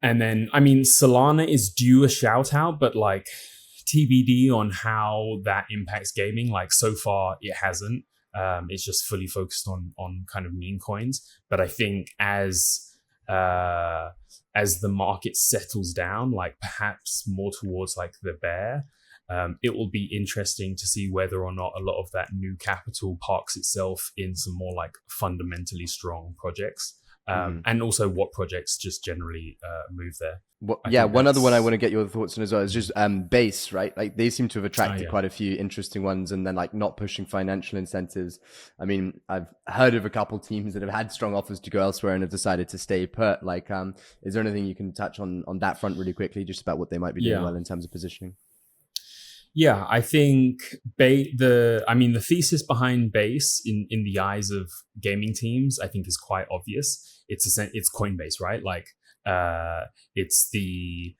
And then, I mean, Solana is due a shout out, but like TBD on how that impacts gaming. Like so far, it hasn't. It's just fully focused on kind of meme coins. But I think as the market settles down, like perhaps more towards like the bear, it will be interesting to see whether or not a lot of that new capital parks itself in some more like fundamentally strong projects. And also what projects just generally move there. One other one I want to get your thoughts on as well is just Base, right? Like they seem to have attracted quite a few interesting ones, and then like not pushing financial incentives. I mean, I've heard of a couple teams that have had strong offers to go elsewhere and have decided to stay put. Like, is there anything you can touch on that front really quickly, just about what they might be doing well in terms of positioning? Yeah, I think the thesis behind Base in the eyes of gaming teams, I think, is quite obvious. It's Coinbase, right? Like, it's the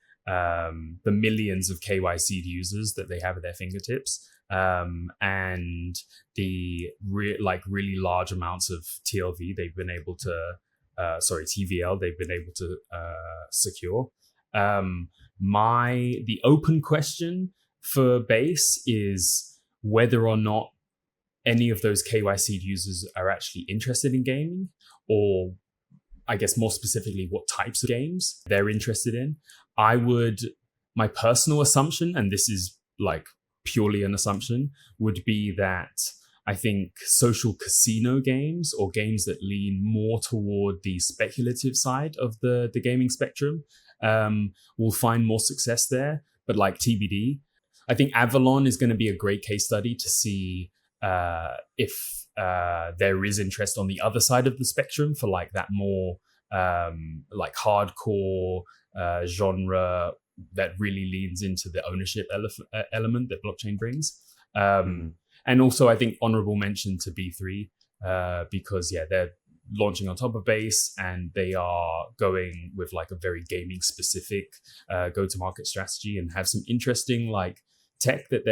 millions of KYC users that they have at their fingertips, and the really large amounts of TLV they've been able to, TVL they've been able to secure. The open question for Base is whether or not any of those KYC users are actually interested in gaming, or I guess more specifically, what types of games they're interested in. My personal assumption, and this is like purely an assumption, would be that I think social casino games, or games that lean more toward the speculative side of the gaming spectrum, will find more success there. But like TBD, I think Avalon is going to be a great case study to see if there is interest on the other side of the spectrum for like that more like hardcore genre that really leans into the ownership element that blockchain brings. And also, I think honorable mention to B3 because they're launching on top of Base, and they are going with like a very gaming specific go-to-market strategy, and have some interesting like tech that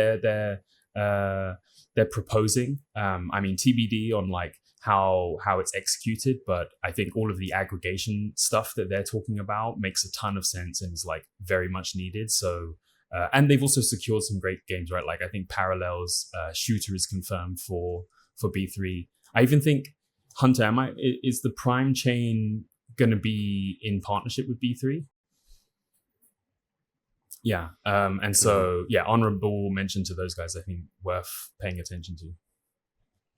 they're proposing. I mean, TBD on like how it's executed, but I think all of the aggregation stuff that they're talking about makes a ton of sense and is like very much needed. So, and they've also secured some great games, right? Like I think Parallels Shooter is confirmed for B3. I even think Hunter, is the Prime chain going to be in partnership with B3? Yeah. And so, honorable mention to those guys, I think worth paying attention to.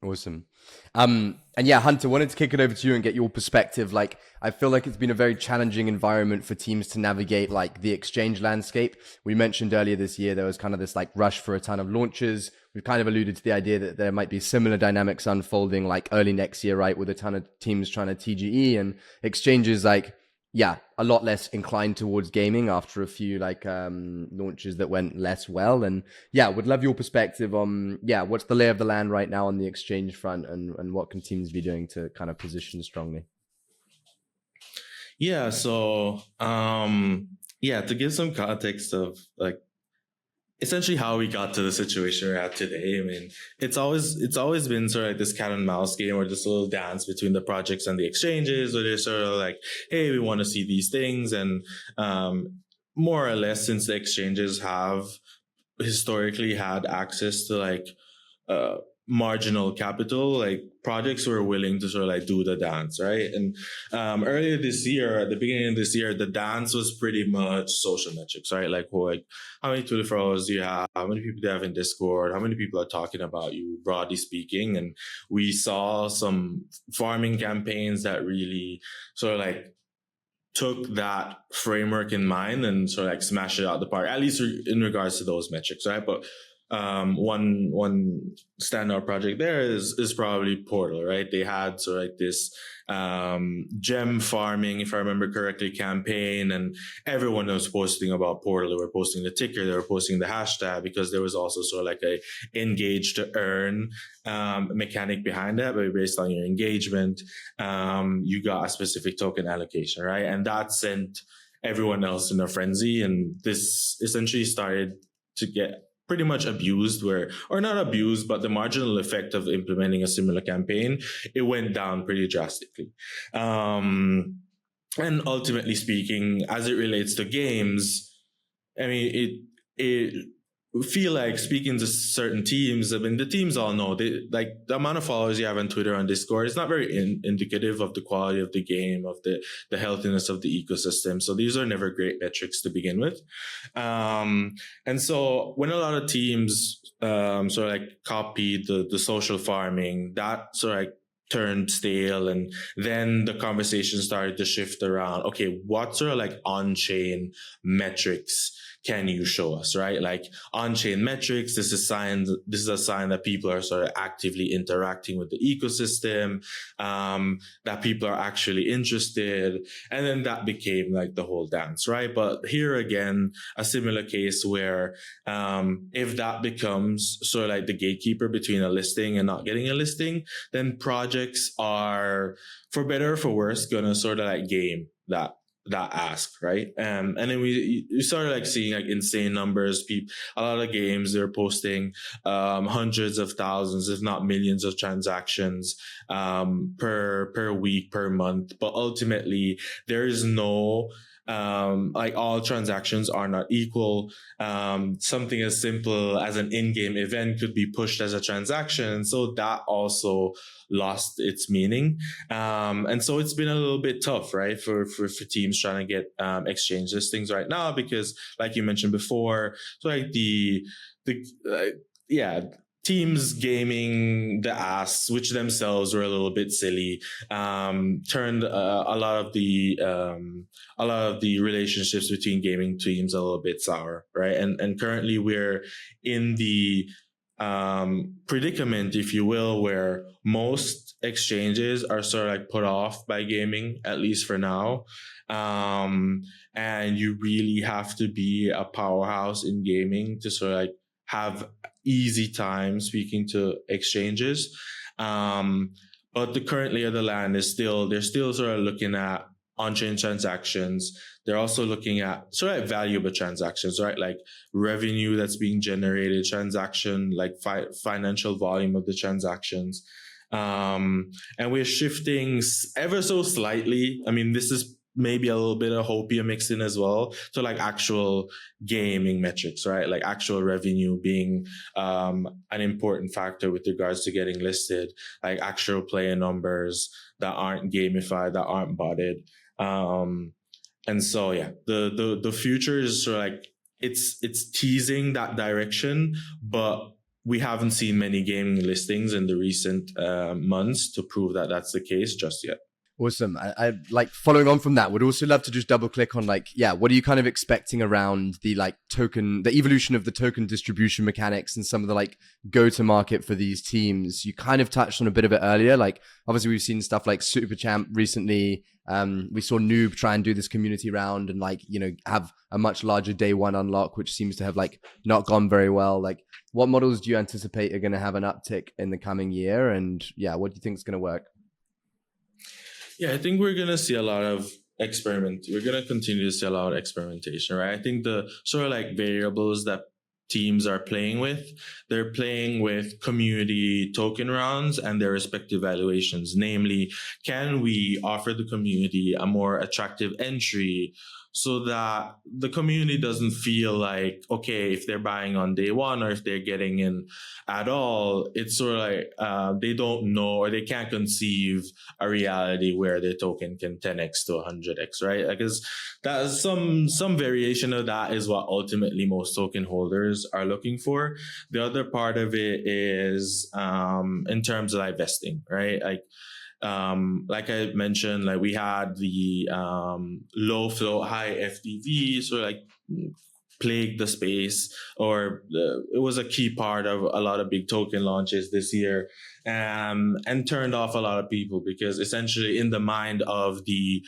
Awesome. And Hunter, wanted to kick it over to you and get your perspective. Like, I feel like it's been a very challenging environment for teams to navigate like the exchange landscape. We mentioned earlier this year, there was kind of this like rush for a ton of launches. We've kind of alluded to the idea that there might be similar dynamics unfolding like early next year, right? With a ton of teams trying to TGE and exchanges like, a lot less inclined towards gaming after a few like launches that went less well. And would love your perspective on what's the lay of the land right now on the exchange front, and what can teams be doing to kind of position strongly? So to give some context of like essentially how we got to the situation we're at today. I mean, it's always been sort of like this cat and mouse game, or this little dance between the projects and the exchanges, where they're sort of like, hey, we want to see these things. And more or less, since the exchanges have historically had access to like marginal capital, like projects were willing to sort of like do the dance, right? And earlier this year, at the beginning of this year, the dance was pretty much social metrics, right? Like how many Twitter followers do you have? How many people do you have in Discord? How many people are talking about you, broadly speaking? And we saw some farming campaigns that really sort of like took that framework in mind and sort of like smashed it out the park, at least in regards to those metrics, right? But one standout project there is probably Portal, right? They had sort of like this gem farming, if I remember correctly, campaign, and everyone was posting about Portal. They were posting the ticker, they were posting the hashtag, because there was also sort of like a engage to earn mechanic behind that, but based on your engagement, you got a specific token allocation, right? And that sent everyone else in a frenzy, and this essentially started to get pretty much abused, or not abused, but the marginal effect of implementing a similar campaign, it went down pretty drastically. And ultimately speaking, as it relates to games, I mean, it feel like, speaking to certain teams, I mean, the teams all know, like the amount of followers you have on Twitter, on Discord, it's not very indicative of the quality of the game, of the healthiness of the ecosystem. So these are never great metrics to begin with. And so when a lot of teams sort of like copied the social farming, that sort of like turned stale, and then the conversation started to shift around, okay, what sort of like on-chain metrics can you show us, right? Like on-chain metrics, this is a sign that people are sort of actively interacting with the ecosystem, that people are actually interested. And then that became like the whole dance, right? But here again, a similar case where if that becomes sort of like the gatekeeper between a listing and not getting a listing, then projects are, for better or for worse, gonna sort of like game that ask, right? And then we started like seeing like insane numbers. A lot of games, they're posting hundreds of thousands, if not millions of transactions per week, per month. But ultimately, there is no Like all transactions are not equal. Something as simple as an in-game event could be pushed as a transaction. So that also lost its meaning. And so it's been a little bit tough, right, for teams trying to get exchange listings right now, because like you mentioned before, so like teams gaming the ass, which themselves were a little bit silly, turned a lot of the relationships between gaming teams a little bit sour, right? And currently we're in the predicament, if you will, where most exchanges are sort of like put off by gaming, at least for now. And you really have to be a powerhouse in gaming to sort of like have easy time speaking to exchanges. But the current lay of the land is they're still sort of looking at on-chain transactions. They're also looking at sort of like valuable transactions, right? Like revenue that's being generated, transaction, like financial volume of the transactions. And we're shifting ever so slightly. I mean, this is maybe a little bit of Hopia mixed in as well. So like actual gaming metrics, right? Like actual revenue being an important factor with regards to getting listed, like actual player numbers that aren't gamified, that aren't botted. And so, yeah, the future is sort of like, it's teasing that direction, but we haven't seen many gaming listings in the recent months to prove that that's the case just yet. Awesome. I like following on from that, would also love to just double click on like, yeah, what are you kind of expecting around the like the evolution of the token distribution mechanics and some of the like go to market for these teams? You kind of touched on a bit of it earlier. Like obviously we've seen stuff like Super Champ recently. We saw Noob try and do this community round and like, you know, have a much larger day one unlock, which seems to have like not gone very well. Like what models do you anticipate are going to have an uptick in the coming year? And yeah, what do you think is going to work? Yeah, I think we're going to see a lot of experiment. We're going to continue to see a lot of experimentation, right? I think the sort of like variables that teams are playing with, they're playing with community token rounds and their respective valuations. Namely, can we offer the community a more attractive entry so that the community doesn't feel like, okay, if they're buying on day one or if they're getting in at all, it's sort of like they don't know or they can't conceive a reality where their token can 10x to 100x, right? Because that is some variation of that is what ultimately most token holders are looking for. The other part of it is in terms of like vesting, right? Like I mentioned, like we had the low float, high FDV, so like plagued the space, or it was a key part of a lot of big token launches this year, and turned off a lot of people because essentially in the mind of the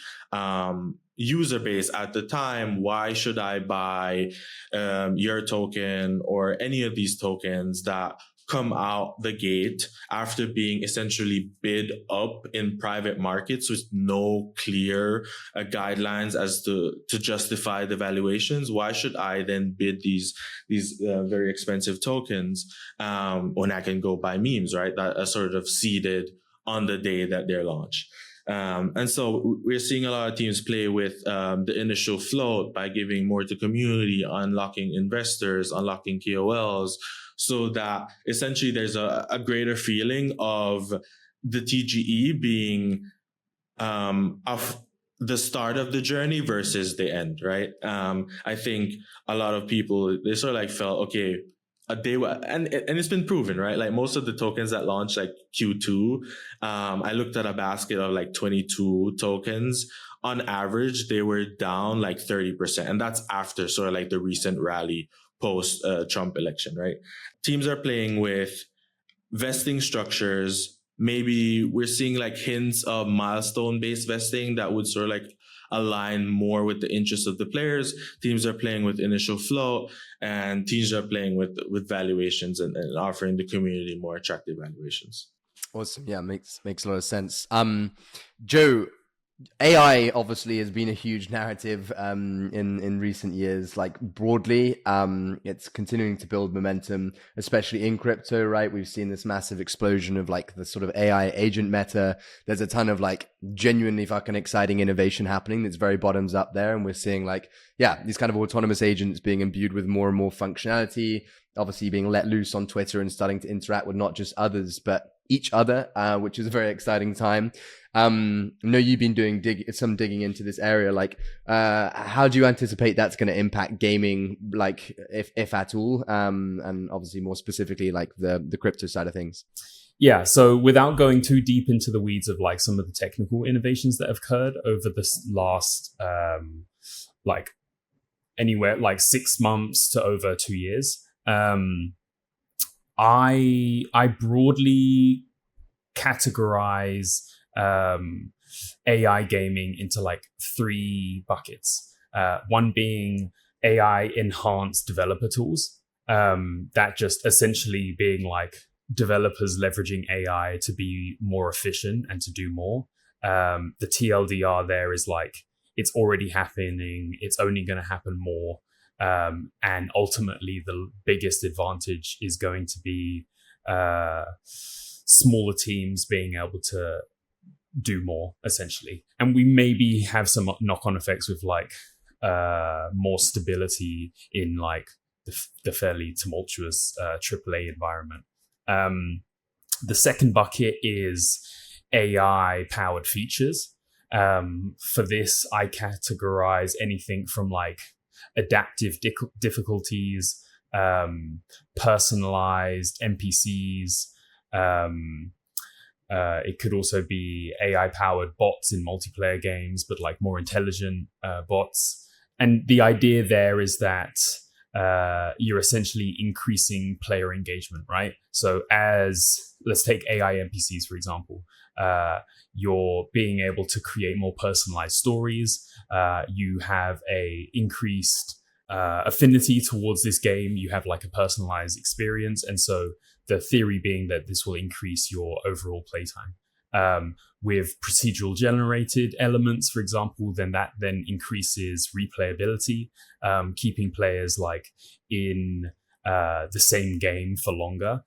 user base at the time, why should I buy your token or any of these tokens that come out the gate after being essentially bid up in private markets with no clear guidelines as to justify the valuations? Why should I then bid these very expensive tokens when I can go buy memes, right? That are sort of seeded on the day that they're launched. And so we're seeing a lot of teams play with the initial float by giving more to community, unlocking investors, unlocking KOLs, so that essentially there's a greater feeling of the TGE being of the start of the journey versus the end, right? I think a lot of people, they sort of like felt, okay, a day, and it's been proven, right? Like most of the tokens that launched like Q2, I looked at a basket of like 22 tokens. On average, they were down like 30%. And that's after sort of like the recent rally post Trump election, right? Teams are playing with vesting structures. Maybe we're seeing like hints of milestone-based vesting that would sort of like align more with the interests of the players. Teams are playing with initial flow, and teams are playing with valuations and offering the community more attractive valuations. Awesome. Yeah, makes a lot of sense. Joe, AI obviously has been a huge narrative in recent years, like broadly. It's continuing to build momentum, especially in crypto, right? We've seen this massive explosion of like the sort of AI agent meta. There's a ton of like genuinely fucking exciting innovation happening that's very bottoms up there. And we're seeing like, yeah, these kind of autonomous agents being imbued with more and more functionality, obviously being let loose on Twitter and starting to interact with not just others, but each other, which is a very exciting time. I know you've been doing some digging into this area. Like, how do you anticipate that's going to impact gaming, like if at all? And obviously more specifically, like the crypto side of things. Yeah, so without going too deep into the weeds of like some of the technical innovations that have occurred over this last like anywhere like 6 months to over 2 years, I broadly categorize AI gaming into like 3 buckets. One being AI enhanced developer tools, that just essentially being like developers leveraging AI to be more efficient and to do more. The TLDR there is like, it's already happening, it's only going to happen more. And ultimately, the biggest advantage is going to be smaller teams being able to do more, essentially. And we maybe have some knock-on effects with like more stability in like the fairly tumultuous AAA environment. The second bucket is AI-powered features. For this, I categorize anything from like adaptive difficulties, personalized NPCs. It could also be AI-powered bots in multiplayer games, but like more intelligent bots. And the idea there is that you're essentially increasing player engagement, right? So let's take AI NPCs, for example. You're being able to create more personalized stories. You have a increased affinity towards this game. You have like a personalized experience. And so the theory being that this will increase your overall playtime. With procedural generated elements, for example, that increases replayability, keeping players like in the same game for longer.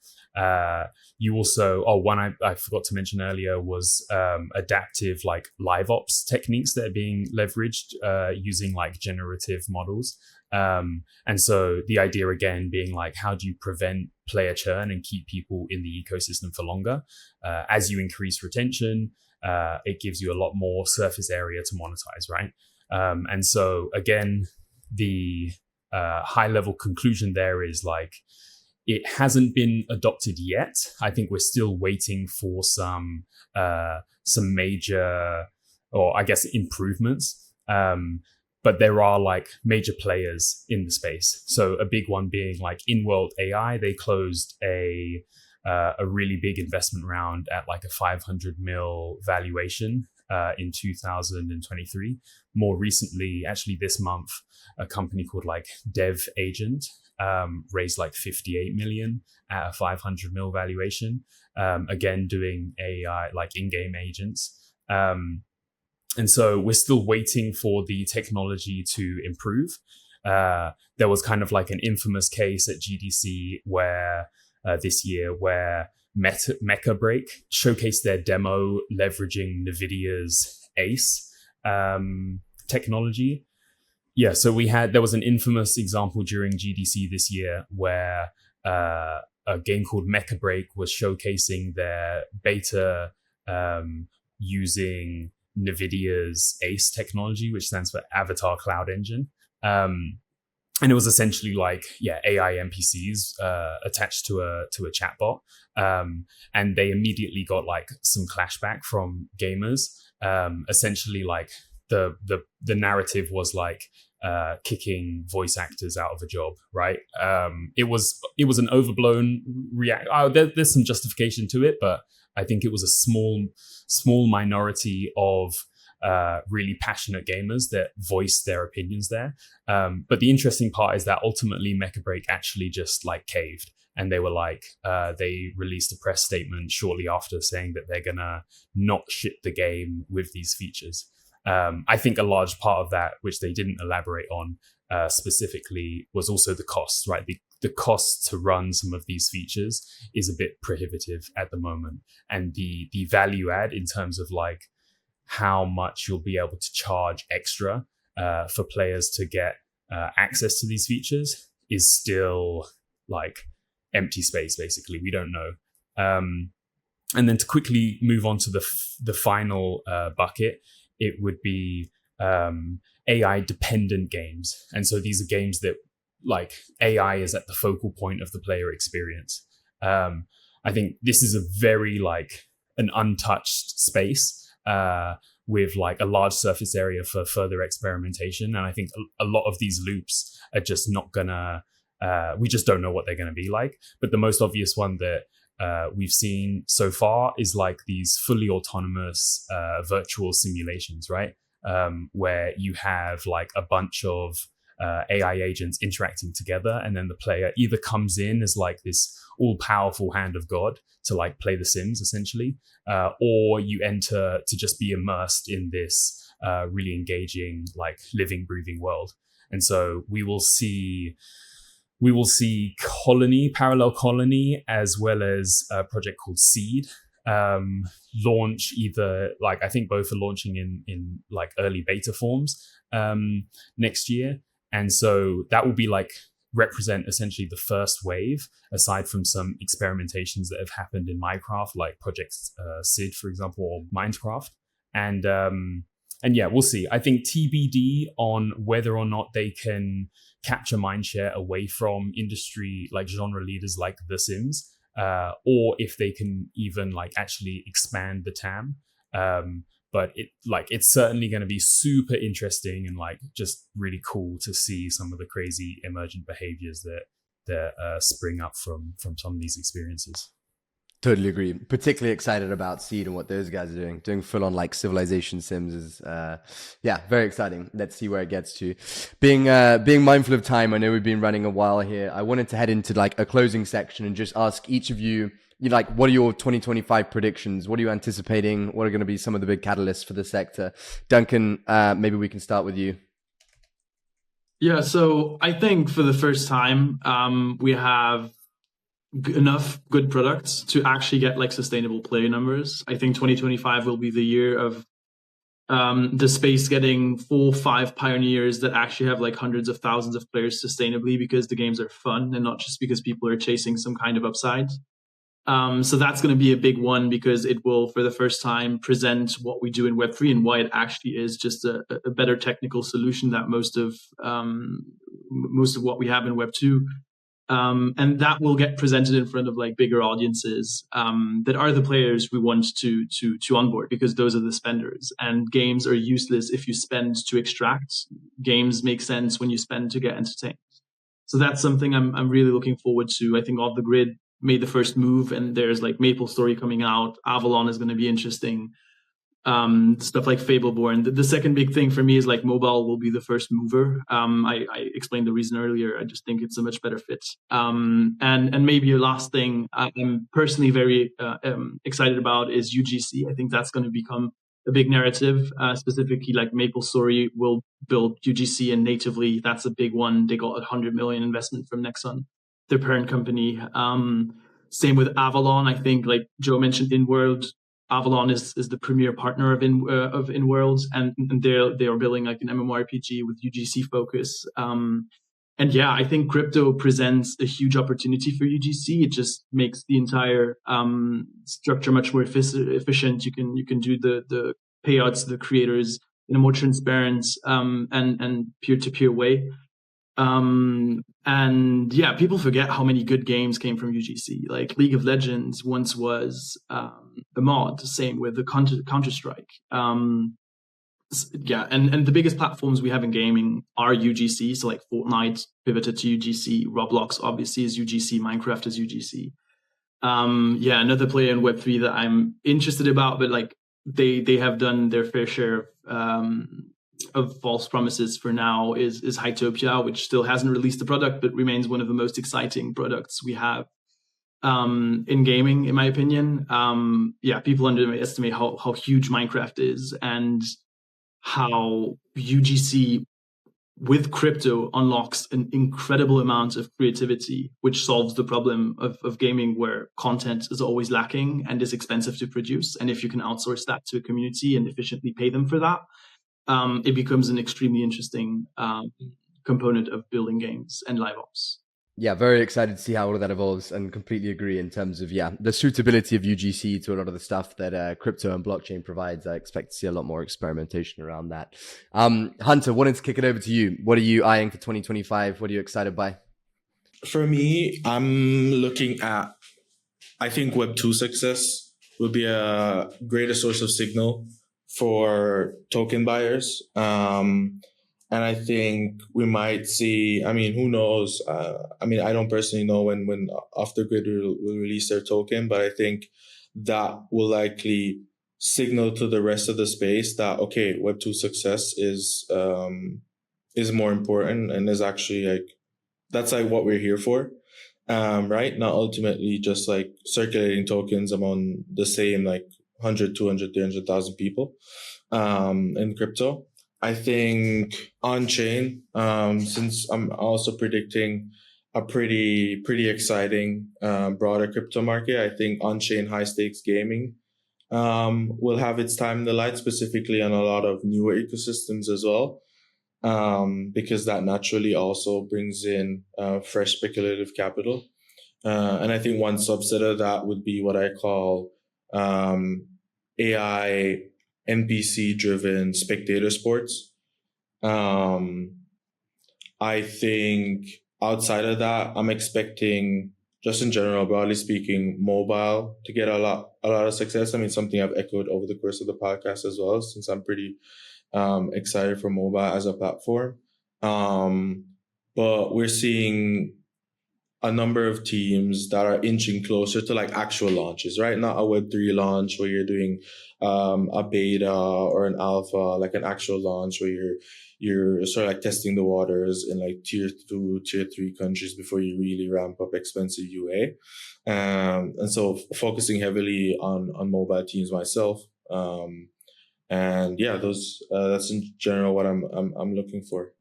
You also, one I forgot to mention earlier was adaptive like live ops techniques that are being leveraged using like generative models. And so the idea again being like, how do you prevent player churn and keep people in the ecosystem for longer? As you increase retention, it gives you a lot more surface area to monetize, right? And so again, the high level conclusion there is like, it hasn't been adopted yet. I think we're still waiting for some major, or I guess improvements. But there are like major players in the space. So a big one being like In-World AI. They closed a really big investment round at like a 500 mil valuation in 2023. More recently, actually this month, a company called like Dev Agent raised like 58 million at a 500 mil valuation. Again, doing AI like in-game agents. And so we're still waiting for the technology to improve. There was kind of like an infamous case at GDC where this year where Mecha Break showcased their demo leveraging NVIDIA's ACE technology. Yeah, so there was an infamous example during GDC this year where a game called Mecha Break was showcasing their beta using NVIDIA's ACE technology, which stands for Avatar Cloud Engine. And it was essentially like, AI NPCs attached to a chatbot. And they immediately got like some clashback from gamers. Essentially like the narrative was like kicking voice actors out of a job, right? It was an overblown there's some justification to it, but I think it was a small minority of really passionate gamers that voiced their opinions there. But the interesting part is that ultimately Mecha Break actually just like caved, and they were like, they released a press statement shortly after saying that they're gonna not ship the game with these features. I think a large part of that, which they didn't elaborate on specifically, was also the cost, right? The cost to run some of these features is a bit prohibitive at the moment. And the value add in terms of like how much you'll be able to charge extra for players to get access to these features is still like empty space, basically. We don't know. And then to quickly move on to the final bucket, it would be AI dependent games. And so these are games that like AI is at the focal point of the player experience. I think this is a very like an untouched space with like a large surface area for further experimentation. And I think a lot of these loops are just not gonna, we just don't know what they're gonna be like. But the most obvious one that we've seen so far is like these fully autonomous virtual simulations, right? Where you have like a bunch of AI agents interacting together, and then the player either comes in as like this all-powerful hand of God to like play The Sims essentially, or you enter to just be immersed in this really engaging, like living, breathing world. And so we will see Parallel Colony, as well as a project called Seed, launch either, like I think both are launching in like early beta forms next year. And so that will be like represent essentially the first wave, aside from some experimentations that have happened in Minecraft, like Project Sid, for example, or Minecraft. And yeah, we'll see. I think TBD on whether or not they can capture mindshare away from industry like genre leaders like The Sims, or if they can even like actually expand the TAM. But it's certainly going to be super interesting and like just really cool to see some of the crazy emergent behaviors that spring up from some of these experiences. Totally agree. Particularly excited about Seed and what those guys are doing full on like civilization sims is very exciting. Let's see where it gets to. Being mindful of time, I know we've been running a while here. I wanted to head into like a closing section and just ask each of you, like, what are your 2025 predictions? What are you anticipating? What are going to be some of the big catalysts for the sector? Duncan, maybe we can start with you. Yeah, so I think for the first time, we have enough good products to actually get like sustainable player numbers. I think 2025 will be the year of the space getting 4 or 5 pioneers that actually have like hundreds of thousands of players sustainably, because the games are fun and not just because people are chasing some kind of upside. So that's going to be a big one, because it will, for the first time, present what we do in Web3 and why it actually is just a better technical solution than most of what we have in Web2. And that will get presented in front of like bigger audiences that are the players we want to onboard, because those are the spenders. And games are useless if you spend to extract. Games make sense when you spend to get entertained. So that's something I'm really looking forward to. I think Off the Grid made the first move, and there's like MapleStory coming out. Avalon is going to be interesting. Stuff like FableBorn. The second big thing for me is like mobile will be the first mover. I explained the reason earlier. I just think it's a much better fit. And maybe a last thing I'm personally very excited about is UGC. I think that's going to become a big narrative, specifically like MapleStory will build UGC, and natively that's a big one. They got $100 million investment from Nexon, their parent company. Same with Avalon. I think, like Joe mentioned, InWorld. Avalon is the premier partner of InWorld, and they are building like an MMORPG with UGC focus. And yeah, I think crypto presents a huge opportunity for UGC. It just makes the entire structure much more efficient. You can do the payouts to the creators in a more transparent and peer-to-peer way. And yeah, people forget how many good games came from UGC. Like League of Legends once was a mod. Same with the Counter-Strike. Yeah, and the biggest platforms we have in gaming are UGC. So like Fortnite pivoted to UGC. Roblox obviously is UGC. Minecraft is UGC. Yeah, another player in Web3 that I'm interested about, but like they have done their fair share of false promises for now is Hytopia, which still hasn't released a product, but remains one of the most exciting products we have in gaming, in my opinion. Yeah, people underestimate how huge Minecraft is, and how UGC with crypto unlocks an incredible amount of creativity, which solves the problem of gaming where content is always lacking and is expensive to produce. And if you can outsource that to a community and efficiently pay them for that, it becomes an extremely interesting component of building games and live ops. Yeah, very excited to see how all of that evolves, and completely agree in terms of, the suitability of UGC to a lot of the stuff that crypto and blockchain provides. I expect to see a lot more experimentation around that. Hunter, wanted to kick it over to you. What are you eyeing for 2025? What are you excited by? For me, I'm looking at, I think Web2 success will be a greater source of signal for token buyers. And I think we might see, I mean, who knows? I don't personally know when Off the Grid will release their token, but I think that will likely signal to the rest of the space that, okay, Web2 success is more important and is actually that's what we're here for, right? Not ultimately just circulating tokens among the same 100, 200, 300,000 people in crypto. I think on-chain, since I'm also predicting a pretty exciting broader crypto market, I think on-chain high-stakes gaming will have its time in the light, specifically on a lot of newer ecosystems as well, because that naturally also brings in fresh speculative capital. And I think one subset of that would be what I call AI NPC-driven spectator sports. I think outside of that, I'm expecting, just in general, broadly speaking, mobile to get a lot of success. I mean, something I've echoed over the course of the podcast as well, since I'm pretty excited for mobile as a platform. But we're seeing a number of teams that are inching closer to actual launches, right? Not a Web3 launch where you're doing a beta or an alpha, an actual launch where you're sort of testing the waters in tier 2, tier 3 countries before you really ramp up expensive UA. And so focusing heavily on mobile teams myself. And yeah, that's in general what I'm looking for.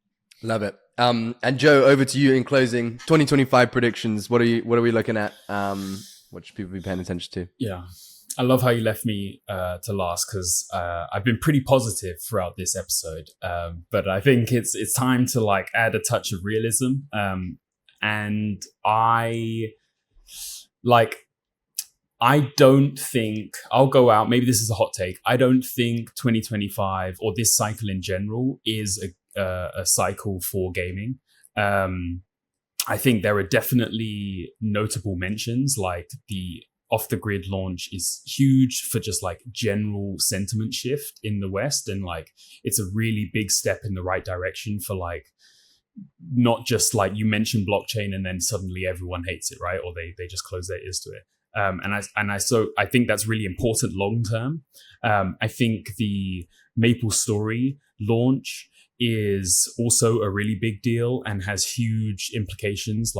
Love it. And Joe, over to you in closing. 2025 predictions. What are we looking at? What should people be paying attention to? Yeah, I love how you left me to last, because I've been pretty positive throughout this episode. But I think it's time to add a touch of realism. And I don't think I'll go out. Maybe this is a hot take. I don't think 2025 or this cycle in general is a cycle for gaming. I think there are definitely notable mentions, like the Off the Grid launch is huge for just general sentiment shift in the West, and it's a really big step in the right direction for not just you mentioned blockchain and then suddenly everyone hates it, right? Or they just close their ears to it. So I think that's really important long term. I think the Maple Story launch is also a really big deal and has huge implications,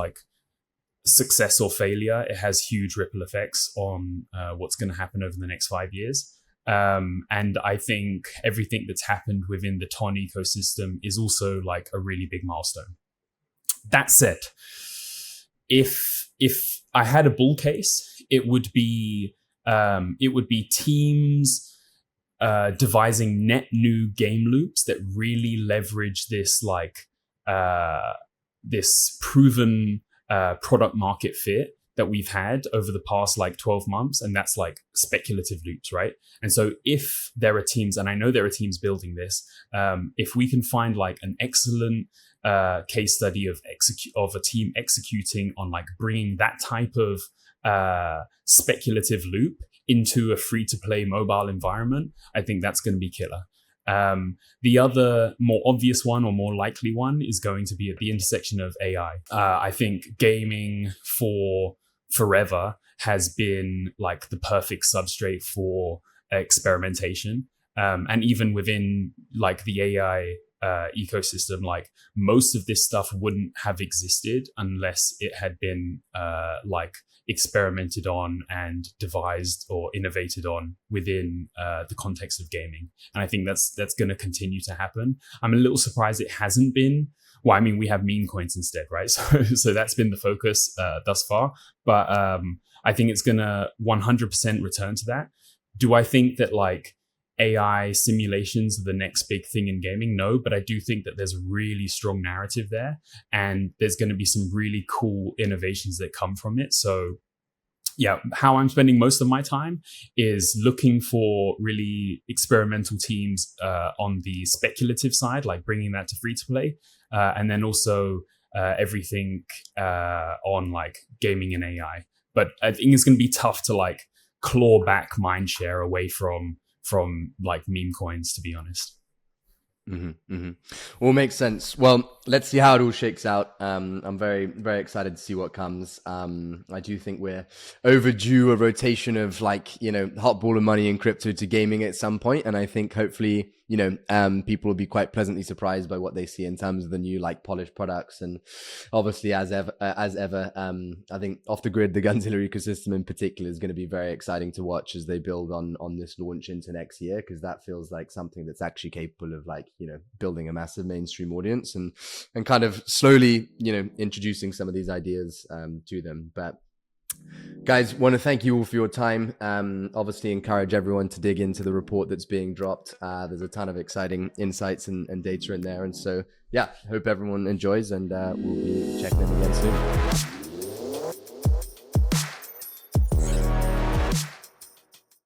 success or failure. It has huge ripple effects on what's going to happen over the next 5 years. And I think everything that's happened within the TON ecosystem is also a really big milestone. That said, if I had a bull case, it would be teams devising net new game loops that really leverage this this proven product market fit that we've had over the past 12 months, and that's speculative loops, right? And so if there are teams, and I know there are teams building this, if we can find an excellent case study of a team executing on bringing that type of speculative loop into a free-to-play mobile environment, I think that's going to be killer. The other more obvious one or more likely one is going to be at the intersection of AI. I think gaming for forever has been the perfect substrate for experimentation. And even within the AI ecosystem, most of this stuff wouldn't have existed unless it had been experimented on and devised or innovated on within the context of gaming. And I think that's going to continue to happen. I'm a little surprised it hasn't been. Well, I mean, we have meme coins instead, right? So that's been the focus thus far. But I think it's going to 100% return to that. Do I think that like AI simulations are the next big thing in gaming? No, but I do think that there's a really strong narrative there, and there's going to be some really cool innovations that come from it. So yeah, how I'm spending most of my time is looking for really experimental teams on the speculative side, like bringing that to free to play, and then also everything on like gaming and AI. But I think it's going to be tough to like claw back mindshare away from like meme coins, to be honest. All makes sense. Well, let's see how it all shakes out. I'm very, very excited to see what comes. I do think we're overdue a rotation of like, you know, hot ball of money in crypto to gaming at some point. And I think hopefully, you know, people will be quite pleasantly surprised by what they see in terms of the new like polished products. And obviously as ever, I think off the grid, the Gunzilla ecosystem in particular is going to be very exciting to watch as they build on this launch into next year, because that feels like something that's actually capable of like, you know, building a massive mainstream audience and kind of slowly, you know, introducing some of these ideas to them. But guys, want to thank you all for your time. Obviously encourage everyone to dig into the report that's being dropped. There's a ton of exciting insights and data in there. And so, yeah, hope everyone enjoys, and we'll be checking in again soon.